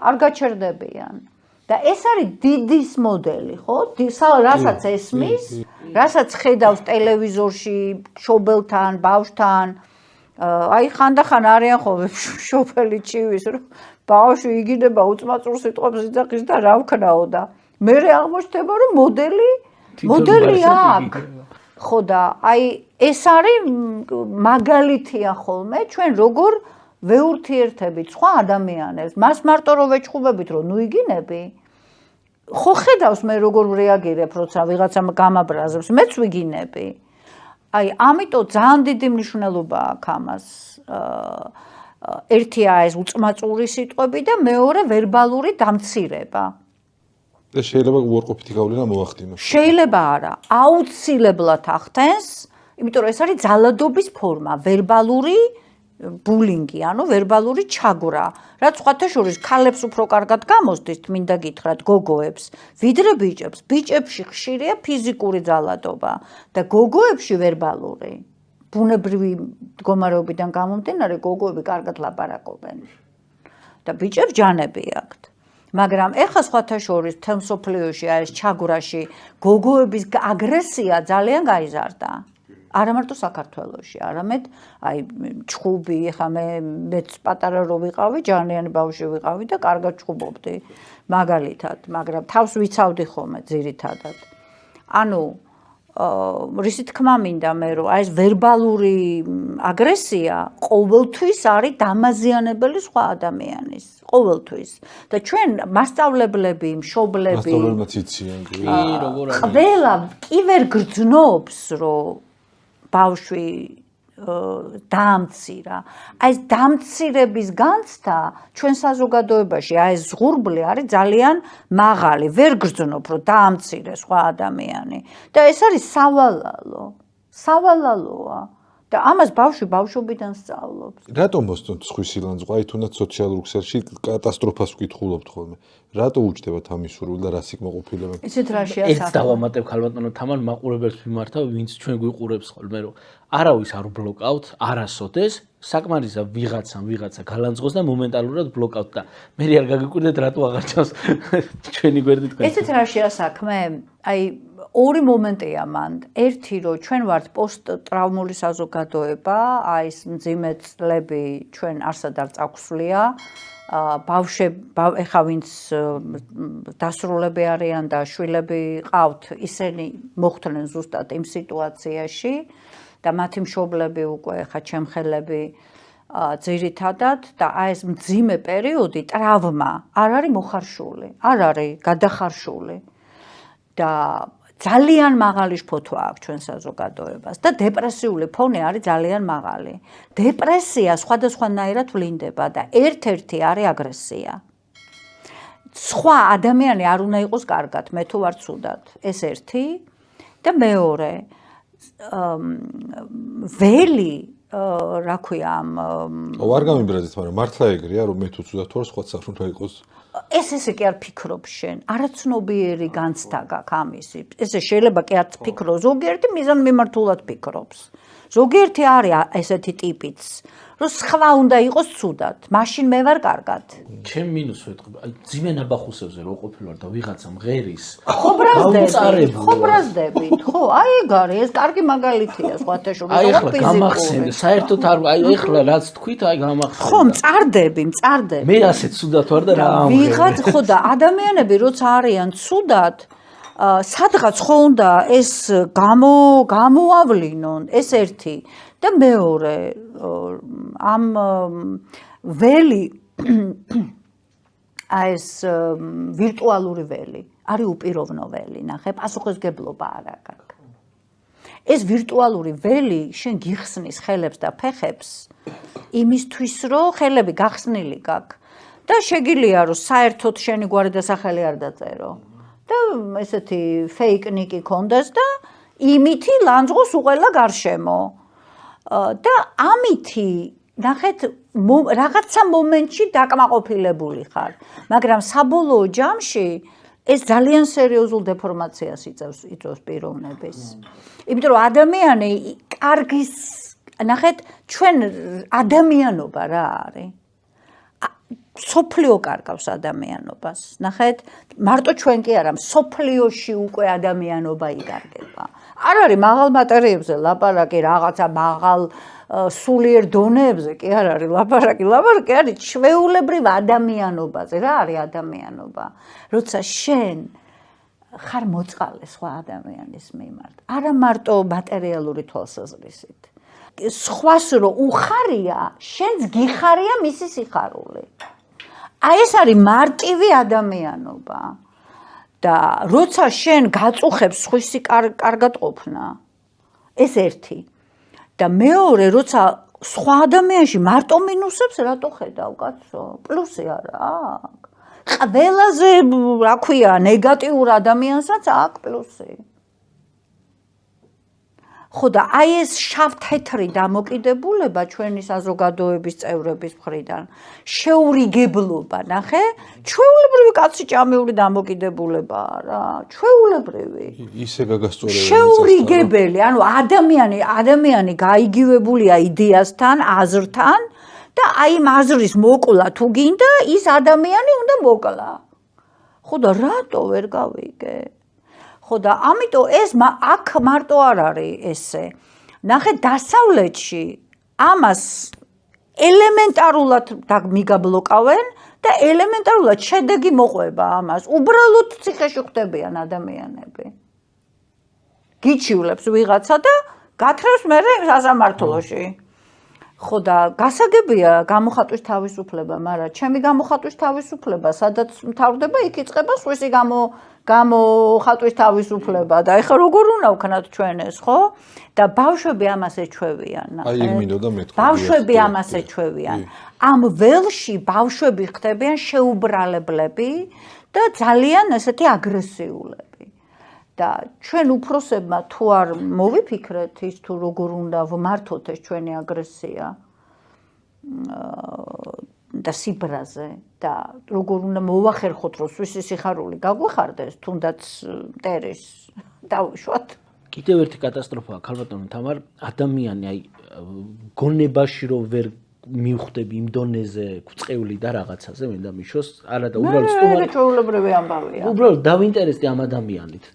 არ გაჩერდებიან. და ეს არის დიდის მოდელი, ხო? რასაც ესმის, რასაც ხედავს ტელევიზორში შობელთან, ბავშვთან. აი ხანდახან არიან ხოლმე შოფელი ჩივის, რომ ბავშვი იგინება უწმაწურ სიტყვებს იძახის და რა ვქნაო და მე აღმოჩნდება რომ მოდელი აქვს. ხო და აი ეს არის მაგალითია ხოლმე ჩვენ როგორ ვეურთიერთებით სხვა ადამიანებს. მას მარტო რომ ვეჩხუბებით რომ ნუ იგინები. ხო ხედავს მე როგორ რეაგირებ, როცა ვიღაცა გამაბრაზებს, მეც ვიგინები. აი ამიტომ ძალიან დიდი მნიშვნელობა აქვს ამას. ერთია ეს უწმაწური სიტყვები და მეორე ვერბალური დამცირება. და შეიძლება უარყოფითი გავლენა მოახდინოს. შეიძლება არა, აუცილებლად ახდენს, იმიტომ რომ ეს არის ძალადობის ფორმა, ვერბალური ბულინგი, ანუ ვერბალური ჩაგვრა. რაც სხვათა შორის ქალებს უფრო კარგად გამოსდით, მინდა გითხრათ, გოგოებს, ვიდრე ბიჭებს. ბიჭებში ხშირია ფიზიკური ძალადობა და გოგოებში ვერბალური. ბუნებრივი მდგომარეობიდან გამომდინარე, გოგოები კარგად ლაპარაკობენ. და ბიჭებს ჯანები აქვთ. მაგრამ ეხლა სხვათა შორის თემ სოფლიოში, აი ეს ჩაგვრაში, გოგოების აგრესია ძალიან გაიზარდა. არა მარტო საქართველოში, არამედ აი ჩხუბი, ეხლა მეც პატარა რო ვიყავი, ჯანიანი ბავშვი ვიყავი და კარგად ჩხუბობდი მაგალითად, მაგრამ თავს ვიცავდი ხოლმე ძირითადად. ანუ რისი თქმა მინდა მე რომ აი ეს ვერბალური აგრესია ყოველთვის არის დამაზიანებელი სხვა ადამიანის, ყოველთვის. და ჩვენ მასწავლებლები, მშობლები, მასწავლებლებიც იციან. ყველა კი ვერ გრძნობს, რომ ბავშვი დაამცირა. აი ეს დამცირების განცდა ჩვენ საზოგადოებაში, აი ეს ზღურბლი არის ძალიან მაღალი, ვერ გრძნობ, რომ დაამცირე სხვა ადამიანი. და ეს არის სავალალო. სავალალოა. და ამას ბავშვი ბავშვობიდან სწავლობს. რატომ მოსწონთ სხვის სილანძღვა? აი თუნდაც სოციალურ ქსელში კატასტროფას ვკითხულობთ ხოლმე. რატო უჯდებათ ამის სურვილს და რას იქმოყოფილებენ? ისეთ რა ეს შეასახა. დავამატებ ქალბატონო თამარ მაყურებელს მიმართავ, ვინც ჩვენ გვიყურებს ხოლმე, რომ არავის არ ბლოკავთ, არასოდეს, საკმარისა ვიღაცა გალანძღოს და მომენტალურად ბლოკავთ და მე არ გაგიკვირდეთ რატო აღარ ჩავს ჩვენი გვერდით თქვენ. ესეც რა შეასაქმე? აი ორი მომენტია მან. ერთი რომ ჩვენ ვართ პოსტ-ტრავმული საზოგადოება, აი ეს მძიმე წლები ჩვენ არსად არ წაგვსვლია. ეხა ვინც დასრულები არიან და შვილები ყავთ, ისინი მოხვდნენ ზუსტად იმ სიტუაციაში და მათი მშობლები უკვე ეხა ჩემხელები ძირითადად და აი ეს მძიმე პერიოდი, ტრავმა არ არის მოხარშული, არ არის გადახარშული და ძალიან მაღალი შფოთვა აქვს ჩვენ საზოგადოებას და დეპრესიული ფონი არის ძალიან მაღალი. დეპრესია სხვადასხვანაირად ვლინდება და ერთ-ერთი არის აგრესია. სხვა ადამიანი არ უნდა იყოს კარგად, მე თუ ვარ ცუდად. ეს ერთი და მეორე ველი რა ქვია არ გამიბრაზეთ, მაგრამ მართლა ეგრეა, რომ მე თუ ცუდად ვარ, სხვაც არ უნდა იყოს. ესე კი არ ფიქრობ შენ, არაცნობიერი განცდა გაქვს ამისი. ესე შეიძლება კი არ ფიქრო, ზოგიერთი მიზანმიმართულად ფიქრობს. ზოგიერთი არის ესეთი ტიპიც, რომ სხვა უნდა იყოს ცუდად, მაშინ მე ვარ კარგად. ჩემ მინუს ვეთქვი, აი ძიმე ნაბახუსებზე რო ყოფილ ვარ და ვიღაცა მღერის. ხო ბრაზდებით, ხო, აი ეგ არის, ეს კარგი მაგალითია სხვათა შორის. აი ახლა გამახსენე, საერთოდ არ აი ახლა რაც თქვით, აი გამახსენე. ხო, მწარდები. მე ასე ცუდად ვარ და რა ამღერე. ვიღაც ხო და ადამიანები როცა არიან ცუდად, სადღაც ხო უნდა ეს გამოავლინონ, ეს ერთი და მეორე ამ ველი აი ეს ვირტუალური ველი არის უპიროვნო ველი, ნახე, პასუხისგებლობა არ აქვს. ეს ვირტუალური ველი შენ გიხსნის ხელებს და ფეხებს იმისთვის, რომ ხელები გახსნილი გაქვს და შეგიძლია რომ საერთოდ შენი გვარი და სახელი არ დაწერო. და ესეთი ფეიკნიკი კონდეს და იმითი ლანძღოს უყელა გარშემო. და ამითი ნახეთ რაღაცა მომენტში დაკმაყოფილებული ხარ, მაგრამ საბოლოო ჯამში ეს ძალიან სერიოზულ დეფორმაციას იწვევს პიროვნების. იმიტომ რომ ადამიანი კარგის ნახეთ ჩვენ ადამიანობა რა არის? სოფლიო კარგავს ადამიანობას. ნახეთ, მარტო ჩვენ კი არა, სოფლიოში უკვე ადამიანობა იკარგება. არ არის მაღალ მატერიებზე ლაპარაკი, რაღაცა მაღალ სულიერ დონეებზე კი არ არის ლაპარაკი. ლაპარაკი არის ჩვეულებრივ ადამიანობაზე. რა არის ადამიანობა? როცა შენ ხარ მოწყალე სხვა ადამიანის მიმართ, არა მარტო მატერიალური თვალსაზრისით. სხვას რო უხარია, შენც გიხარია მისი სიხარული. აი ეს არის მარტივი ადამიანობა. და როცა შენ გაწუხებს სხვისი კარგად ყოფნა, ეს ერთი. და მეორე, როცა სხვა ადამიანში მარტო მინუსებს რატო ხედავ, კაცო? პლუსი არა აქვს. ყველაზე, რა ქვია, ნეგატიურ ადამიანსაც აქვს პლუსი. ხო და აი ეს შავ-თეთრი დამოკიდებულება ჩვენი საზოგადოების წევრების მხრიდან, შეურიგებლობა, ნახე, ჩვეულებრივი კაცი ჭამიური დამოკიდებულებაა რა, ჩვეულებრივი. ისე გაგასწორებული. შეურიგებელი, ანუ ადამიანი გაიგივებულია იდეასთან, აზრთან და აი იმ აზრის მოკლა თუ გინდა, ის ადამიანი უნდა მოკლა. ხო და რატო ვერ გავიგე? ხო და ამიტომ ეს აქ მარტო არ არის ესე. ნახე დასავლეთში ამას ელემენტარულად მიგაბლოკავენ და ელემენტარულად შედეგი მოყვება ამას. უბრალოდ ციხეში ხვდებიან ადამიანები. გიჩივლებს ვიღაცა და გათხრევს მერე სასამართლოში. ხო და გასაგებია გამოხატვის თავისუფლება, მაგრამ ჩემი გამოხატვის თავისუფლება, სადაც მთავრდება, იქ იწყება სხვისი გამოხატვის თავისუფლება და ეხლა როგორ უნდა ვქნათ ჩვენ ეს, ხო? და ბავშვები ამას ეჩვევიან, ნახე. აი, ეგ მინდოდა მეთქვა. ბავშვები ამას ეჩვევიან. ამ ველში ბავშვები ხდებიან შეუბრალებლები და ძალიან ესეთი აგრესიულები. და ჩვენ უფროსებმა თუ არ მოვიფიქრეთ ის თუ როგორ უნდა ვმართოთ ეს ჩვენი აგრესია და სიბრაზე და როგორ უნდა მოვახერხოთ რომ სვისი სიხარული გაგვეხარდეს თუნდაც მტერის დავუშვათ. კიდევ ერთი კატასტროფაა ქალბატონო თამარ, ადამიანი აი გონებაში რომ ვერ მივხვდები იმ დონეზე გვწყეული და რაღაცაზე მინდა მიშოს, არა და უბრალოდ სტუმარი ჩვეულებრივი ამბავია. უბრალოდ დავინტერესდი ამ ადამიანით.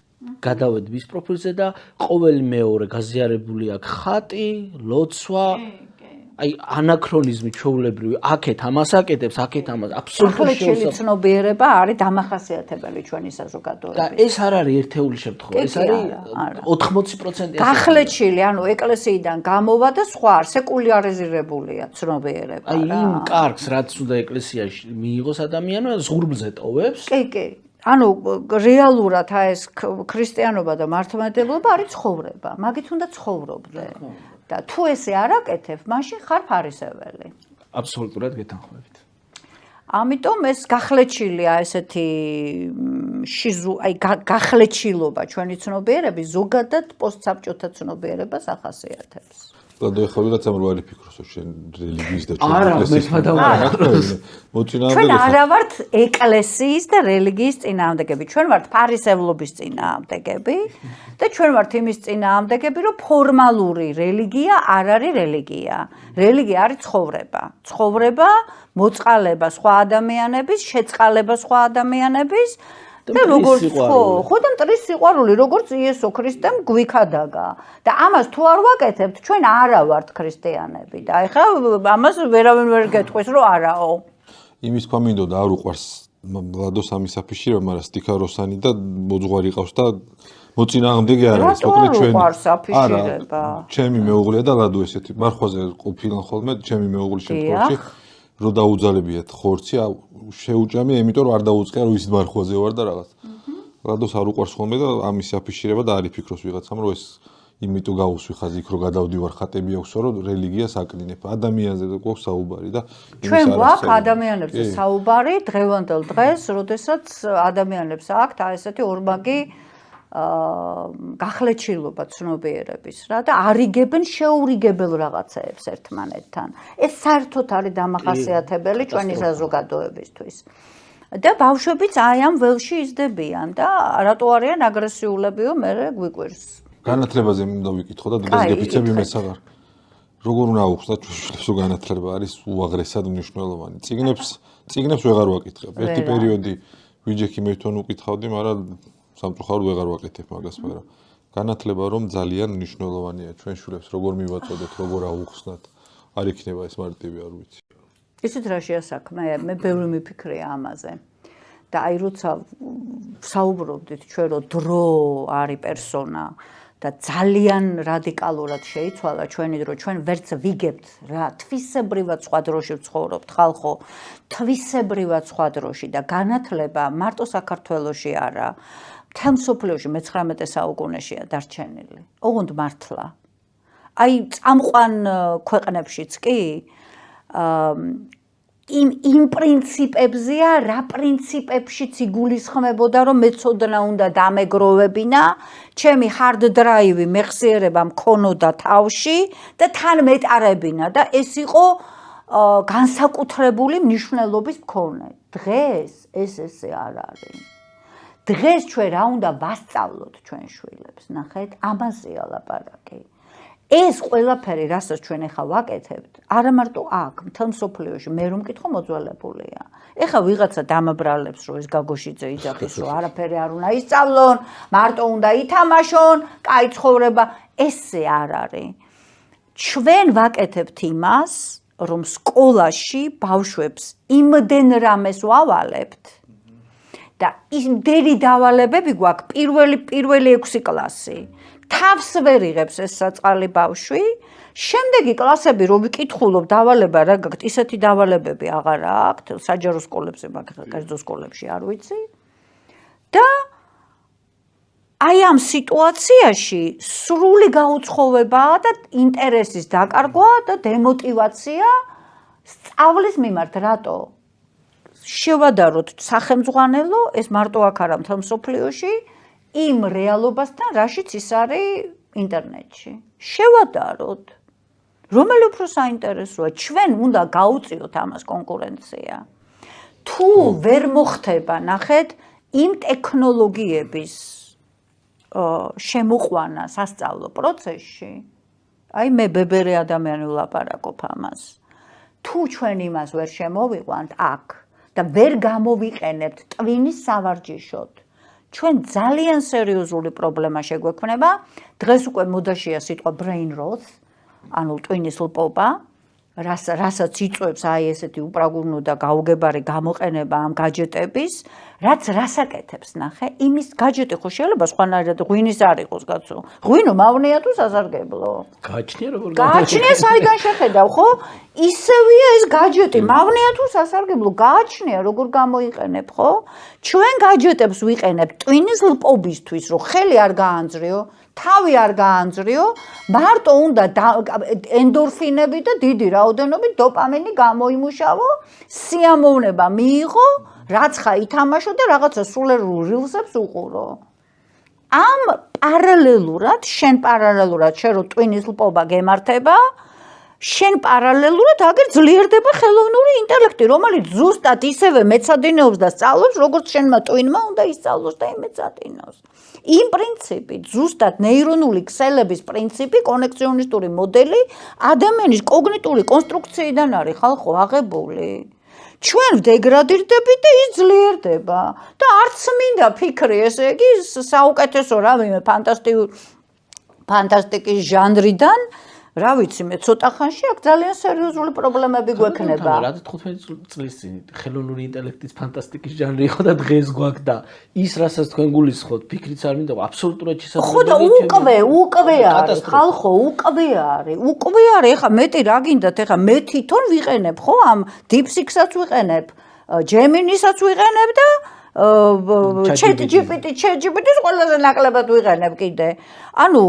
გადავედი მის პროფილზე და ყოველი მეორე გაზიარებული აქვს ხატი, ლოცვა, აი ანაქრონიზმი ჩვეულებრივი, აქეთ ამას აკეთებს, აქეთ ამას აბსოლუტურად ახალ ცნობიერება არის დამახასიათებელი ჩვენი საზოგადოების. და ეს არ არის ერთეული შემთხვევა, ეს არის 80%. გახლეჩილი, ანუ ეკლესიიდან გამოვა და სხვა სეკულარიზირებულია ცნობიერება. აი იმ კარგს, რაც უნდა ეკლესიაში მიიღოს ადამიანო, ზღურბლზე ტოვებს. კი. ანუ რეალურად ეს ქრისტიანობა და მართლმადიდებლობა არის ცხოვრება. მაგით უნდა ცხოვრობდე. და თუ ესე არ აკეთებ, მაშინ ხარ ფარისეველი. აბსოლუტურად გეთანხმებით. ამიტომ ეს გახლეჩილია ესეთი აი გახლეჩილობა ჩვენი ცნობიერების ზოგადად პოსტსაბჭოთა ცნობიერებას ახასიათებს. და ეხლა ვიღაცამ რო არის ფიქრობს რომ შენ რელიგიის და არა, ჩვენ არა ვართ ეკლესიის და რელიგიის წინააღმდეგები, ჩვენ ვართ ფარისევლობის წინააღმდეგები და ჩვენ ვართ იმის წინააღმდეგები, რომ ფორმალური რელიგია არ არის რელიგია. რელიგია არის ცხოვრება. ცხოვრება, მოწყალება სხვა ადამიანების, შეწყალება სხვა ადამიანების და როგორც ხო და მტრის სიყვარული როგორც იესო ქრისტემ გვიქადაგა და ამას თუ არ ვაკეთებთ ჩვენ არა ვართ ქრისტიანები და ეხლა ამას ვერავინ ვერ გეტყვის რომ არაო იმის თქვა მინდოდა არ უყვარს ლადოს ამის აფიში რომ არა სტიქაროსანი და მოძღვარი ყავს და მოწინააღმდეგე არ არის მოკლედ ჩვენ არა ჩემი მეუღლეა და ლადო ესეთი მარხვაზე ყოფილან ხოლმე ჩემი მეუღლის შემთხვევაში რომ დაუძალებიათ ხორცი შეუჭამია იმიტომ რომ არ დაუწყია რომ ის მარხვაზე ვარ და რაღაც. ლადოს არ უყვარს ხოლმე და ამის აფიშირება და არის ფიქრობს ვიღაცამ რომ ეს იმიტომ გავუსვი ხაზი იქ რომ გადავდივარ ხატები აქვსო რომ რელიგიას აკნინებ ადამიანზე და გვაქვს საუბარი და ჩვენ გვაქვს ადამიანებზე საუბარი დღევანდელ დღეს როდესაც ადამიანებს აქვთ ესეთი ორმაგი გახლეჩილობა ცნობიერების რა და არიგებენ შეურიგებელ რაღაცეებს ერთმანეთთან. ეს საერთოდ არის დამახასიათებელი ჩვენი საზოგადოებისთვის. და ბავშვებიც აი ამ ველში იზრდებიან და რატო არიან აგრესიულებიო მე გვიკვირს. განათლებაზე მინდა ვიკითხო და დღეს გეფიცები მე საღარ. როგორ უნდა აუხსნათ ჩვენს განათლება არის უაღრესად მნიშვნელოვანი. წიგნებს ვეღარ ვაკითხებ. ერთი პერიოდი ვიჯექი მე თვითონ უკითხავდი, მაგრამ სამწუხაროდ ვეღარ ვაკეთებ მაგას, მაგრამ განათლება რომ ძალიან მნიშვნელოვანია ჩვენ შვილებს როგორ მივაწოდოთ, როგორ აუხსნათ, არ იქნება ეს მარტივი არ ვიცი. ისეთ რა შეასაქმე, მე ბევრი მიფიქრია ამაზე. და აი როცა საუბრობდით ჩვენ რომ დრო არის პერსონა და ძალიან რადიკალურად შეიცვალა ჩვენი დრო, ჩვენ ვერც ვიგებთ რა თვისებრივად სხვა დროში ვცხოვრობთ ხალხო, თვისებრივად სხვა დროში და განათლება მარტო საქართველოში არა მთელ მსოფლიოში მე-19 საუკუნეშია დარჩენილი. ოღონდ მართლა. აი წამყვან ქვეყნებშიც კი იმ პრინციპებზია, რა პრინციპებშიც იგულისხმებოდა, რომ მეცოდნა უნდა დამეგროვებინა, ჩემი hard drive მეხსიერება მქონოდა თავში და თან მეტარებინა და ეს იყო განსაკუთრებული მნიშვნელობის მქონე. დღეს ეს ესე არ არის. დღეს ჩვენ რა უნდა ვასწავლოთ ჩვენ შვილებს, ნახეთ, ამაზეა ლაპარაკი. ეს ყველაფერი, რასაც ჩვენ ახლა ვაკეთებთ, არა მარტო აქ, მთელ მსოფლიოში, მე რომ მკითხო მოძველებულია. ეხლა ვიღაცა დამაბრალებს, რომ ეს გაგოშიძე იძახის, რომ არაფერი არ უნდა ისწავლონ, მარტო უნდა ითამაშონ, კაი ცხოვრება, ესე არ არის. ჩვენ ვაკეთებთ იმას, რომ სკოლაში ბავშვებს იმდენ რამეს ვავალებთ და იმდენი დავალებები გვაქვს პირველი 6 კლასი. თავს ვერ იღებს ეს საწყალი ბავშვი, შემდეგი კლასები რომ ვიკითხულობ დავალება რა გაქვთ, ისეთი დავალებები აღარ აქვთ, საჯარო სკოლებზე, მაგრამ კერძო სკოლებში არ ვიცი. და აი ამ სიტუაციაში სრული გაუცხოვებაა და ინტერესის დაკარგვა და დემოტივაცია სწავლის მიმართ. რატო? შევადაროთ სახელმძღვანელო, ეს მარტო აქ არა მთელ მსოფლიოში, იმ რეალობასთან, რაშიც ის არის ინტერნეტში. შევადაროთ. რომელი უფრო საინტერესოა, ჩვენ უნდა გაუწიოთ ამას კონკურენცია. თუ ვერ მოხდება, ნახეთ, იმ ტექნოლოგიების შემოყვანა სასწავლო პროცესში, აი მე ბებერე ადამიანი ვლაპარაკობ ამას. თუ ჩვენ იმას ვერ შემოვიყვანთ აქ და ვერ გამოვიყენებთ ტვინის სავარჯიშოდ, ჩვენ ძალიან სერიოზული პრობლემა შეგვექმნება. დღეს უკვე მოდაშია სიტყვა brain rot, ანუ ტვინის ლპობა, რასაც იწვევს აი ესეთი უპრაგუნო და გაუგებარი გამოყენება ამ გაჯეტების, რაც რასაკეთებს, ნახე, იმის გაჯეტი ხო შეიძლება სხვანაირად ღვინის არ იყოს, კაცო. ღვინო მავნეა თუ სასარგებლო? გააჩნია როგორ გააჩნია საიდან შეხედავ, ხო? ისევია ეს გაჯეტი, მავნეა თუ სასარგებლო, გააჩნია როგორ გამოიყენებ, ხო? ჩვენ გაჯეტებს ვიყენებ ტვინის ლპობისთვის, რომ ხელი არ გაანძრიო, თავი არ გაანძრიო, მარტო უნდა ენდორფინები და დიდი რაოდენობით დოპამინი გამოიმუშავო, სიამოვნება მიიღო, რაცხა ითამაშო და რაღაცა სულერულ რილზებს უყურო. ამ პარალელურად, შენ რო ტვინის ლპობა გემართება, შენ პარალელურად აგერ ძლიერდება ხელოვნური ინტელექტი, რომელიც ზუსტად ისევე მეცადინეობს და სწავლობს, როგორც შენმა ტვინმა უნდა ისწავლოს და იმეცადინოს. იმ პრინციპით, ზუსტად ნეირონული ქსელების პრინციპი, კონექციონისტური მოდელი ადამიანის კოგნიტური კონსტრუქციიდან არის ხალხო აღებული. ჩვენ ვდეგრადირდებით და ის ძლიერდება და არც მინდა ფიქრი, ესე იგი, საუკეთესო რამე ფანტასტიკის ჟანრიდან, რა ვიცი მე, ცოტა ხანში აქ ძალიან სერიოზული პრობლემები გვექნება. რადგან 15 წლის წინ ხელოვნური ინტელექტის ფანტასტიკის ჟანრი იყო და დღეს გვაქვს და ის რასაც თქვენ გულისხმობთ, ფიქრიც არ მინდა, აბსოლუტურად შესაძლებელია. ხო და უკვე არის, ხალხო, უკვე არის. ეხა მეტი რა გინდათ, ეხა მე თვითონ ვიყენებ, ხო, ამ DeepSeek-საც ვიყენებ, Gemini-საც ვიყენებ და ChatGPT-ს ყველაზე ნაკლებად ვიყენებ კიდე. ანუ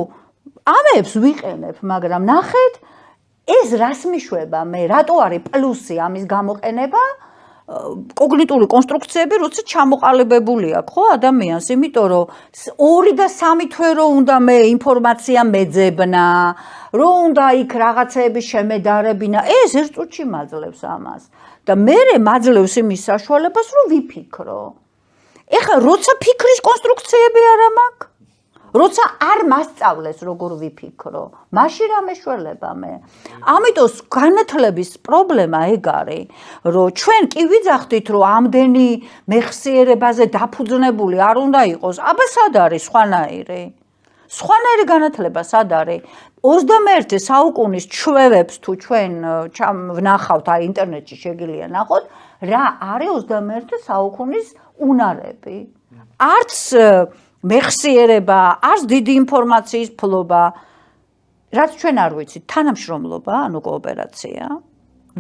ამებს ვიყენებ, მაგრამ ნახეთ, ეს რას მიშვება მე, რატო არის პლუსი ამის გამოყენება? კოგნიტური კონსტრუქციები, როცა ჩამოყალიბებული აქვს, ხო, ადამიანს, იმიტომ რომ 2 და 3 თვე რო უნდა მე ინფორმაცია მეძებნა, რო უნდა იქ რაღაცეების შემედარებინა, ეს ერთ წუთში მაძლევს ამას. და მე მაძლევს იმის საშუალებას, რომ ვიფიქრო. ეხლა როცა ფიქრის კონსტრუქციები არ მაქვს, როცა არ მასწავლეს როგორ ვიფიქრო, მაშინ რა მეშველება მე. ამიტომ განათლების პრობლემა ეგ არის, რომ ჩვენ კი ვიძახდით, რომ ამდენი მეხსიერებაზე დაფუძნებული არ უნდა იყოს. აბა სად არის სხვანაირი განათლება სად არის? 21 საუკუნის ჩვევებს თუ ჩვენ ვნახავთ, აი ინტერნეტში შეგიძლია ნახოთ, რა არის 21 საუკუნის უნარები. არც მეხსიერება, არც დიდი ინფორმაციის ფლობა, რაც ჩვენ არ ვიცით, თანამშრომლობა, ანუ კოოპერაცია,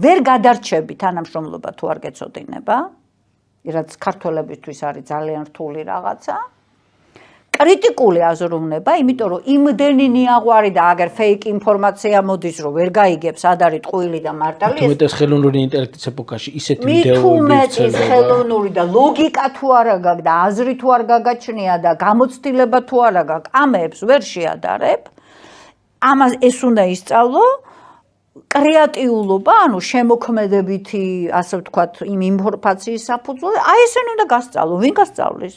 ვერ გადარჩები თანამშრომლობა თუ არ გეცოდინება, რაც ქართველებისთვის არის ძალიან რთული რაღაცა. კრიტიკული აზროვნება, იმიტომ რომ იმდენი ნიაღვარი და აგერ ფეიქ ინფორმაცია მოდის, რომ ვერ გაიგებს სად არის ტყუილი და მარტალი. თუმეტეს ხელოვნური ინტელექტის ეპოქაში ისეთი ვიდეოები თუმეტეს ხელოვნური და ლოგიკა თუ არა გაქვს და აზრი თუ არ გაგაჩნია და გამოცდილება თუ არა გაქვს, ამებს ვერ შეადარებ. ამას ეს უნდა ისწავლო. კრეატიულობა, ანუ შემოქმედებითი, ასე ვთქვათ, იმ ინფორმაციის საფუძველი, აი ესენი უნდა გასწავლო. ვინ გასწავლის?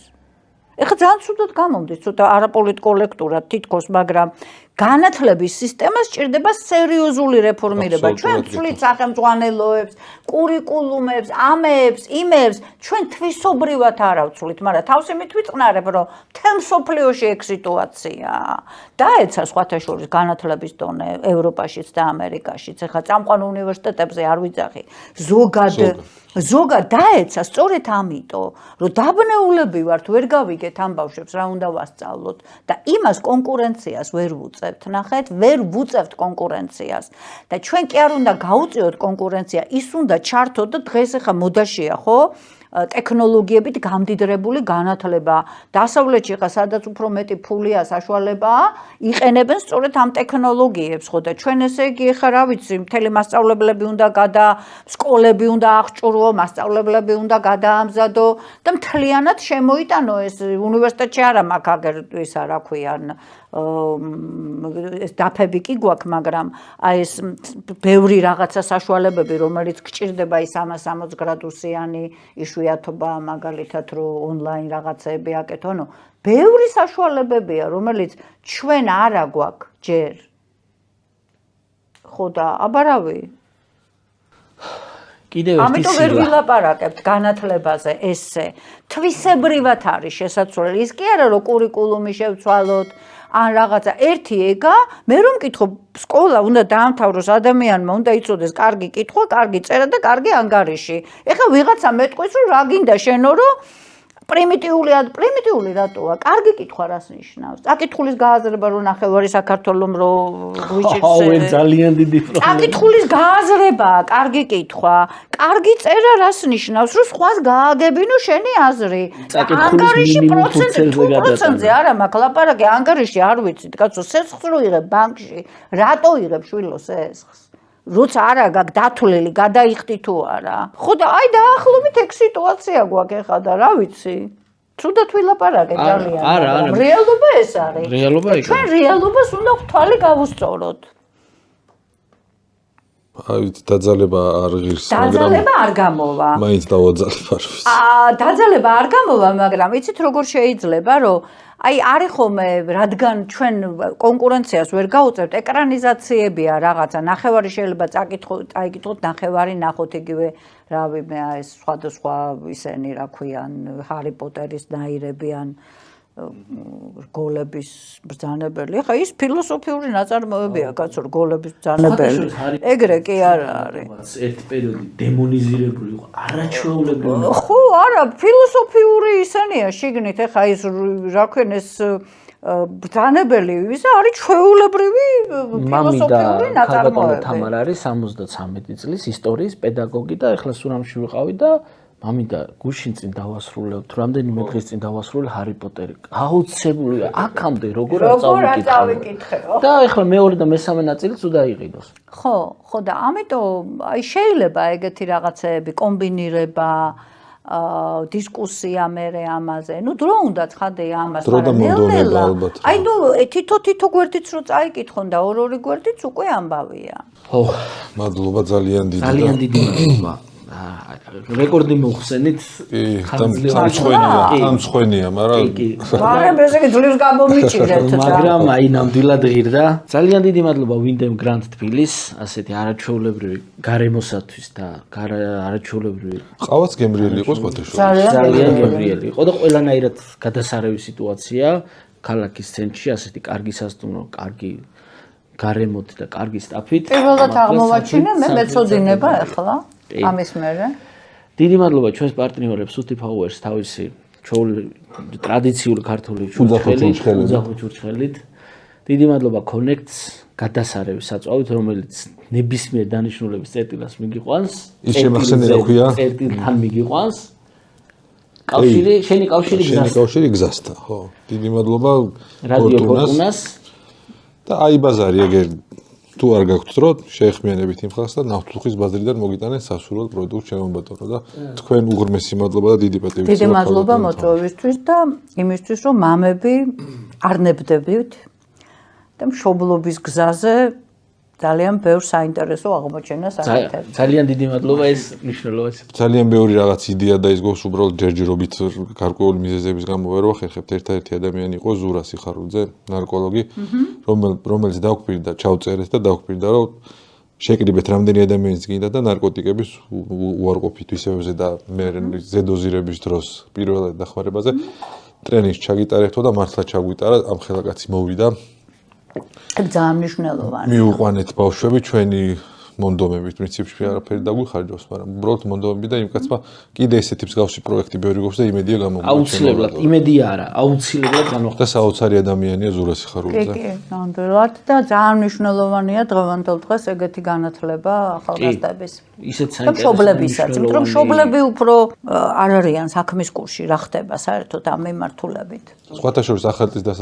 ეხლა ძალიან ცუდად გამომდის, ცოტა არაპოლიტკორექტურად თითქოს, მაგრამ განათლების სისტემას სჭირდება სერიოზული რეფორმირება. ჩვენ ვცვლით სახელმძღვანელოებს, კურიკულუმებს, ამეებს, იმებს, ჩვენ თვისობრივად არ ავცვლით, მაგრამ თავს იმით ვიწყნარებ, რომ მთელ მსოფლიოში ეგ სიტუაციაა. დაეცა სხვათა შორის განათლების დონე ევროპაშიც და ამერიკაშიც. ეხლა წამყვან უნივერსიტეტებზე არ ვიძახი. ზოგად დაეცა სწორედ ამიტომ, რომ დაბნეულები ვართ, ვერ გავიგეთ ამ ბავშვებს რა უნდა ვასწავლოთ და იმას კონკურენციას ვერ ვუწევთ, ნახეთ, ვერ ვუწევთ კონკურენციას. და ჩვენ კი არ უნდა გაუწიოთ კონკურენცია, ის უნდა ჩართოთ და დღეს ახლა მოდაშია, ხო? ტექნოლოგიებით გამდიდრებული განათლება. დასავლეთში ხა სადაც უფრო მეტი ფულია საშუალებაა, იყენებენ სწორედ ამ ტექნოლოგიებს, ხო და ჩვენ ესე იგი ხა რა ვიცი, მთელი მასწავლებლები უნდა სკოლები უნდა აღჭურვო, მასწავლებლები უნდა გადაამზადო და მთლიანად შემოიტანო ეს უნივერსიტეტში არა მაქვს აგერ ისა რა ქვიან ეს დაფები კი გვაქვს, მაგრამ აი ეს ბევრი რაღაცა საშუალებები, რომელიც გჭირდება ის 360 გრადუსიანი იშვიათობა, მაგალითად, რომ ონლაინ რაღაცეები აკეთო, ანუ ბევრი საშუალებებია, რომელიც ჩვენ არა გვაქვს ჯერ. ხო და აბარავი. ამიტომ ვერ ვილაპარაკებთ განათლებაზე ესე. თვისებრივად არის შესაძლებელი. ის კი არა, რომ კურიკულუმი შევცვალოთ, ან რაღაცა ერთი ეგა, მე რომ მკითხო, სკოლა უნდა დაამთავროს ადამიანმა, უნდა იცოდეს კარგი კითხვა, კარგი წერა და კარგი ანგარიში. ეხლა ვიღაცა მეტყვის, რომ რა გინდა შენო, რომ პრიმიტიული რატოა? კარგი კითხვა რას ნიშნავს? წაკითხulis გააზრება რომ ნახევარი საქართველოს რომ გვიჭირს. ძალიან დიდი პრობლემა. წაკითხulis გააზრებაა, კარგი კითხვა. კარგი წერა რას ნიშნავს? რომ სხვას გააგებინო შენი აზრი. ანგარიში პროცენტზე არა მაქვს ლაპარაკი, ანგარიში არ ვიცით, კაცო, სესხს რო იღებ ბანკში, რატო იღებ შვილო სესხს? როცა არა გაქვს დათვლილი, გადაიხდი თუ არა. ხო და აი დაახლოებით ეგ სიტუაცია გვაქვს ეხლა და რა ვიცი. თუნდაც ვილაპარაკე ძალიან. არა. რეალობა ეს არის. რეალობა ეგ. ჩვენ რეალობას უნდა თვალი გავუსწოროთ. აი დაძალება არ ღირს, დაძალება არ გამოვა. მაინც დავაძალებ არ ვიცი. დაძალება არ გამოვა, მაგრამ იცით როგორ შეიძლება, რომ აი არის ხოლმე, რადგან ჩვენ კონკურენციას ვერ გაუწევთ, ეკრანიზაციებია რაღაცა, ნახევარი შეიძლება წაიკითხოთ, ნახევარი ნახოთ იგივე, რავი, მე ეს სხვადასხვა ისენი, რა ქვიან, ჰარი პოტერის ნაირებიან რგოლების ბრძანებელი. ხა ის ფილოსოფიური ნაწარმოებია, კაცო, რგოლების ბრძანებელი. ეგრე კი არ არის. ერთი პერიოდი დემონიზირებული იყო, არაჩვეულებრივი. ხო, არა, ფილოსოფიური ისენია შიგნით, ხა ის რა ქვენ ეს ბრძანებელი, ისა არის ჩვეულებრივი ფილოსოფიური ნაწარმოებები. თამარ არის 73 წლის ისტორიის პედაგოგი და ეხლა სურამში ვიყავი და მამინდა გუშინ წინ დავასრულებ, თუ რამდენიმე დღის წინ დავასრულე ჰარი პოტერი. აუცილებლია აქამდე როგორ წავიკითხეო. და ეხლა მეორე და მესამე ნაწილიც უნდა იყიდოს. ხო და ამიტომ აი შეიძლება ეგეთი რაღაცეები კომბინირება, დისკუსია მერე ამაზე. ნუ დრო უნდა ცხადე ამას, მაგრამ ნელ-ნელა ალბათ. აი ნუ თითო გვერდიც რო წაიკითხონ და ორი გვერდიც უკვე ამბავია. ხო, მადლობა ძალიან დიდი. ძალიან დიდი მადლობა. რეკორდი მოხსენით თამცხვენია, მაგრამ ესე იგი ძლივს გამომიჭირეთ და მაგრამ აი ნამდვილად ღირდა. ძალიან დიდი მადლობა ვინდემ გრანდ თბილის, ასეთი არაჩვეულებრივი გარემოსათვის და არაჩვეულებრივი ყავაც გემრიელი იყო სხვათაშორის. ძალიან გემრიელი იყო და ყველანაირად გადასარევი სიტუაცია ქალაქის ცენტრში, ასეთი კარგი სასტუმრო, კარგი გარემოთი და კარგი სტაფით. პირველად აღმოვაჩინე მე მეწოდინება ახლა ამის მერე. დიდი მადლობა ჩვენს პარტნიორებს Suti Powers თავისი ტრადიციული ქართული ჩურჩხელით. დიდი მადლობა Connects გადასარევი საწვავით, რომელიც ნებისმიერ დანიშნულების წერტილას მიგიყვანს. ის შემახსენე რა ქვია? წერტილთან მიგიყვანს. შენი კავშირი გზასთან, ხო. დიდი მადლობა რადიო ფორტუნას და აი ბაზარი ეგერ თუ არ გაქვთ დრო, შეეხმიანებით იმ ხალხს და ნავთლუხის ბაზრიდან მოგიტანეთ სასურველ პროდუქტს ჩემო ბატონო და თქვენ უღრმესი მადლობა და დიდი პატივი. დიდი მადლობა მოწვევისთვის და იმისთვის, რომ მამები არ ნებდებით და მშობლობის გზაზე ძალიან ბევრ საინტერესო აღმოჩენას აკეთებ. ძალიან დიდი მადლობა ეს მნიშვნელოვანია. ძალიან ბევრი რაღაც იდეა და ის გვაქვს უბრალოდ ჯერჯერობით გარკვეული მიზეზების გამო ვერ ვახერხებთ. ერთადერთი ადამიანი იყო ზურა სიხარულძე, ნარკოლოგი, რომელიც დაგვპირდა, ჩავწერეთ და დაგვპირდა, რომ შეკრიბეთ რამდენი ადამიანის გინდა და ნარკოტიკების უარყოფით ისევზე და მე ზედოზირების დროს პირველად დახმარებაზე ტრენინგს ჩაგიტარებთო და მართლა ჩაგვიტარა, ამ ხელაკაცი მოვიდა. ძალიან მნიშვნელოვანია. მივუყვანეთ ბავშვები ჩვენი მონდომებით, პრინციპში არაფერი დაგვიხარჯავს, მაგრამ უბრალოდ მონდომები და იმ კაცმა კიდე ესეთი მსგავსი პროექტი ბევრი გვაქვს და იმედია გამოგვიჩენს. აუცილებლად, იმედია არა, აუცილებლად განვახდა. და საოცარი ადამიანია ზურა სიხარულიძე. კი, ნამდვილად და ძალიან მნიშვნელოვანია დღევანდელ დღეს ეგეთი განათლება ახალგაზრდების. ისეთ და საინტერესო მშობლებისაც, იმიტომ რომ მშობლები უფრო არ არიან საქმის კურსში, რა ხდება საერთოდ ამ მიმართულებით. სხვათა შორის ახალწლის და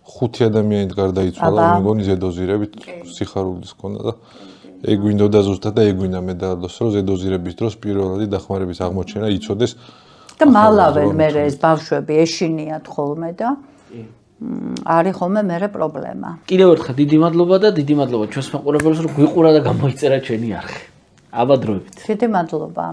5 ადამიანით გარდაიცვალა, მე მგონი ზედოზირებით სიხარულის ჰქონდა და ეგ გვინდოდა ზუსტად და ეგ გვინდა მედალოს, რომ ზედოზირების დროს პირველადი დახმარების აღმოჩენა იცოდეს. და მალავენ მე ეს ბავშვები ეშინიათ ხოლმე და არის ხოლმე მერე პრობლემა. კიდევ ერთხელ დიდი მადლობა და დიდი მადლობა ჩვენს მაყურებელს რომ გვიყურა და გამოიწერა ჩვენი არხი. აბა დროებით. დიდი მადლობა.